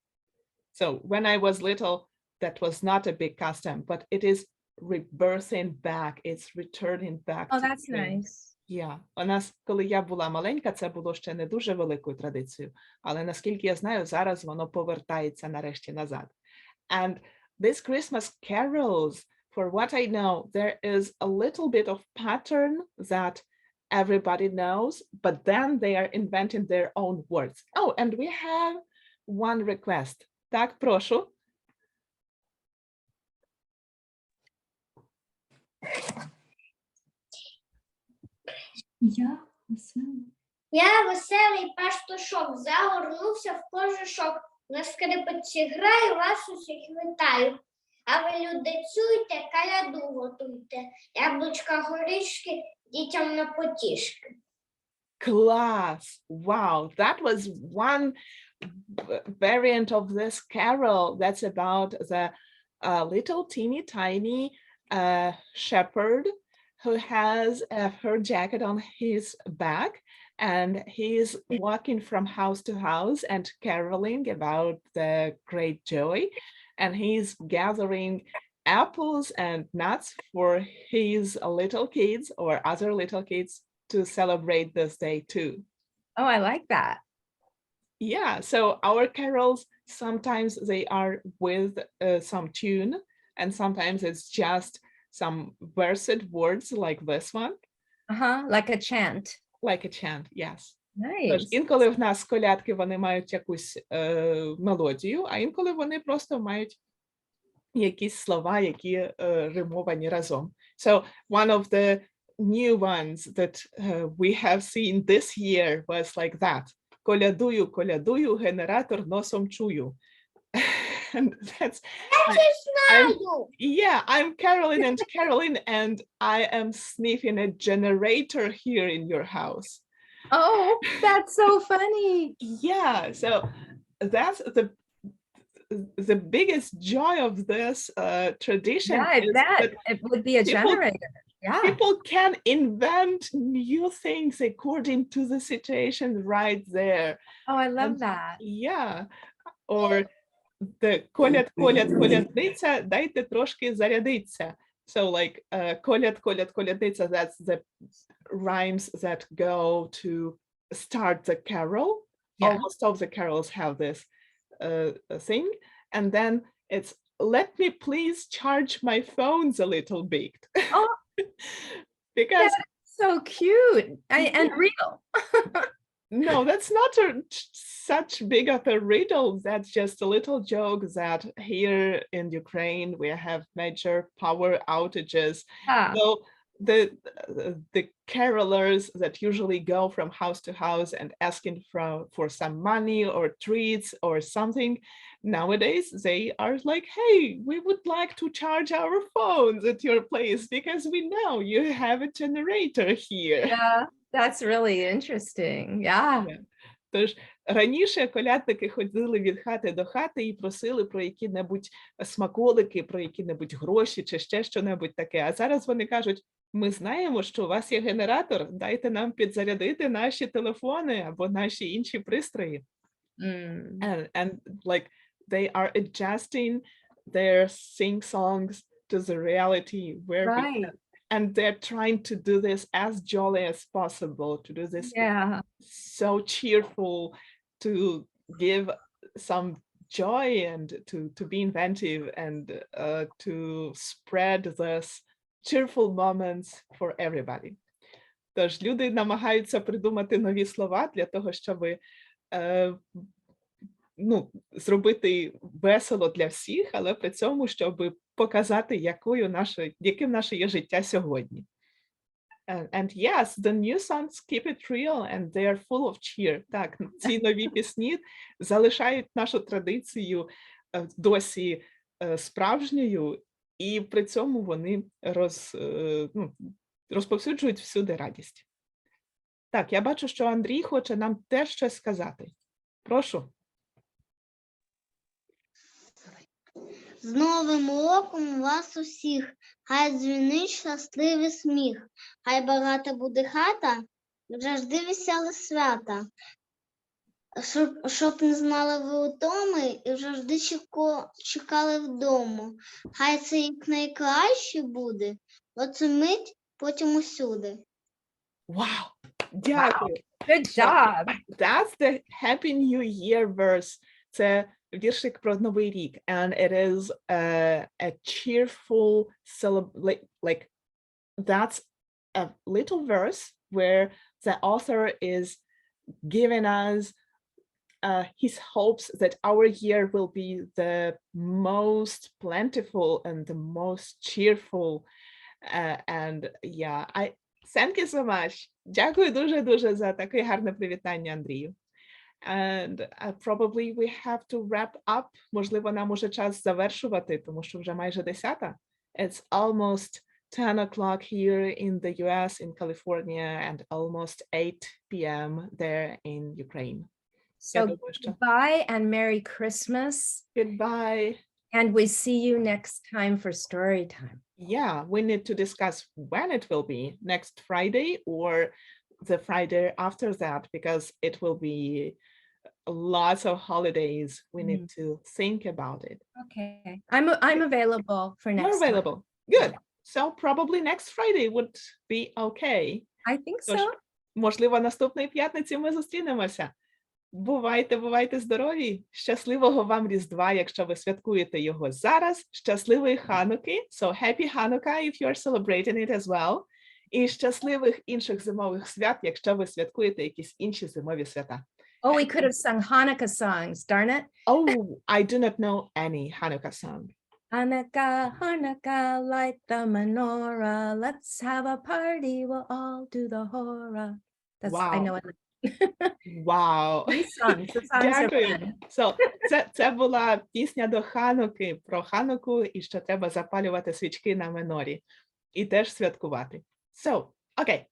Speaker 2: So, when I was little, that was not a big custom, but it is rebirthing back, it's returning back.
Speaker 3: Oh,
Speaker 2: to
Speaker 3: that's
Speaker 2: Ukraine.
Speaker 3: nice.
Speaker 2: Yeah. У нас, коли я була маленька, це було ще не дуже великою традицією, але наскільки я знаю, зараз воно повертається нарешті назад. And these Christmas carols, for what I know, there is a little bit of pattern that everybody knows, but then they are inventing their own words. Oh, and we have one request. Так, прошу.
Speaker 8: Я веселий пастушок, загорнувся в кожушок, на скрипці граю, вас усіх вітаю. А ви, люди, цюйте, каляду готуйте, яблучка, горішки дітям на потішки.
Speaker 2: Class. Wow, that was one variant of this carol that's about the little teeny tiny shepherd who has a fur jacket on his back, and he's walking from house to house and caroling about the great joy, and he's gathering apples and nuts for his little kids or other little kids to celebrate this day too.
Speaker 3: Oh, I like that.
Speaker 2: Yeah, so our carols, sometimes they are with some tune, and sometimes it's just some versed words like this one.
Speaker 3: Like a chant.
Speaker 2: Like a chant, yes.
Speaker 3: Nice.
Speaker 2: Тож інколи в нас колядки, вони мають якусь мелодію, а інколи вони просто мають якісь слова, які римовані разом. So one of the new ones that we have seen this year was like that. Колядую, колядую, генератор носом чую. And that's, I'm caroling and caroling, and I am sniffing a generator here in your house.
Speaker 3: Oh, that's so funny.
Speaker 2: Yeah, so that's the biggest joy of this tradition.
Speaker 3: Yeah,
Speaker 2: is
Speaker 3: that it would be a generator. Yeah.
Speaker 2: People can invent new things according to the situation right there.
Speaker 3: Oh, I love
Speaker 2: And
Speaker 3: that.
Speaker 2: yeah, or the коляд, коляд, колядниця, дайте трошки зарядиться. So like коляд, коляд, колядниця, that's the rhymes that go to start the carol.
Speaker 3: Yeah.
Speaker 2: Almost all the carols have this thing. And then it's, let me please charge my phones a little bit.
Speaker 3: Oh,
Speaker 2: Because
Speaker 3: so cute and real.
Speaker 2: no, that's not such big of a riddle. That's just a little joke that here in Ukraine we have major power outages. So the carolers that usually go from house to house and asking for some money or treats or something, nowadays they are like, hey, we would like to charge our phones at your place because we know you have a generator here.
Speaker 3: Yeah, that's really interesting. Yeah.
Speaker 2: Тож раніше колядники ходили від хати до хати і просили про які-небудь смаколики, про які-небудь гроші чи ще що-небудь таке. А зараз вони кажуть, ми знаємо, що у вас є генератор, дайте нам підзарядити наші телефони або наші інші пристрої. And like they are adjusting their sing-songs to the reality where we can. And they're trying to do this as jolly as possible, to do this so cheerful, to give some joy and to be inventive and to spread this cheerful moments for everybody. Тож люди намагаються придумати нові слова для того, щоб зробити весело для всіх, але при цьому, щоб показати, яким наше є життя сьогодні. And yes, the new songs keep it real and they are full of cheer. Так, ці нові пісні залишають нашу традицію досі справжньою, і при цьому вони розповсюджують всюди радість. Так, я бачу, що Андрій хоче нам теж щось сказати. Прошу.
Speaker 6: З Новим роком вас усіх, хай дзвінить щасливий сміх, хай багата буде хата, завжди веселе свята. Щоб не знали ви утоми і завжди чекали вдома. Хай це як найкраще буде, оцю мить потім усюди.
Speaker 2: Вау! Дякую!
Speaker 3: Good job.
Speaker 2: That's the Happy New Year verse. Це віршик про Новий рік. And it is a cheerful like that's a little verse where the author is giving us his hopes that our year will be the most plentiful and the most cheerful. And yeah, thank you so much. Дякую дуже-дуже за таке гарне привітання, Андрію. And probably we have to wrap up. Можливо, нам уже час завершувати, тому що вже майже 10:00. It's almost 10 o'clock here in the US, in California, and almost 8 p.m. there in Ukraine.
Speaker 3: So goodbye and Merry Christmas.
Speaker 2: Goodbye.
Speaker 3: And we see you next time for story time.
Speaker 2: Yeah, we need to discuss when it will be, next Friday or the Friday after that, because it will be lots of holidays. We need to think about it.
Speaker 3: Okay. I'm available for next
Speaker 2: You're available.
Speaker 3: time.
Speaker 2: Good. So probably next Friday would be okay.
Speaker 3: I think so.
Speaker 2: Тож, можливо, наступної п'ятниці ми зустрінемося. Бувайте здорові. Щасливого вам Різдва, якщо ви святкуєте його зараз. Щасливої Хануки. So happy Hanukkah if you are celebrating it as well. І щасливих інших зимових свят, якщо ви святкуєте якісь інші зимові свята.
Speaker 3: Oh, we could have sung Hanukkah songs, darn it.
Speaker 2: Oh, I do not know any Hanukkah song.
Speaker 3: Hanukkah, Hanukkah, light the menorah. Let's have a party, we'll all do the hora. That's,
Speaker 2: Wow.
Speaker 3: I know it.
Speaker 2: Wow.
Speaker 3: These songs, the songs are
Speaker 2: Дякую.
Speaker 3: fun.
Speaker 2: So, це була пісня до Хануки, про Хануку, і що треба запалювати свічки на менорі. І теж святкувати. So, okay.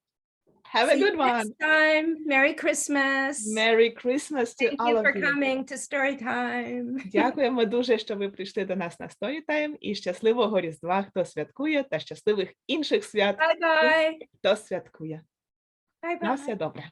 Speaker 2: Have a
Speaker 3: See you
Speaker 2: good one.
Speaker 3: next time. Merry Christmas.
Speaker 2: Merry Christmas to
Speaker 3: Thank
Speaker 2: all
Speaker 3: you
Speaker 2: of
Speaker 3: for
Speaker 2: you.
Speaker 3: coming to Storytime.
Speaker 2: Дякуємо дуже, що ви прийшли до нас на Storytime. І щасливого Різдва, хто святкує, та щасливих інших свят,
Speaker 3: Bye-bye.
Speaker 2: хто святкує. На
Speaker 3: Bye-bye.
Speaker 2: все добре.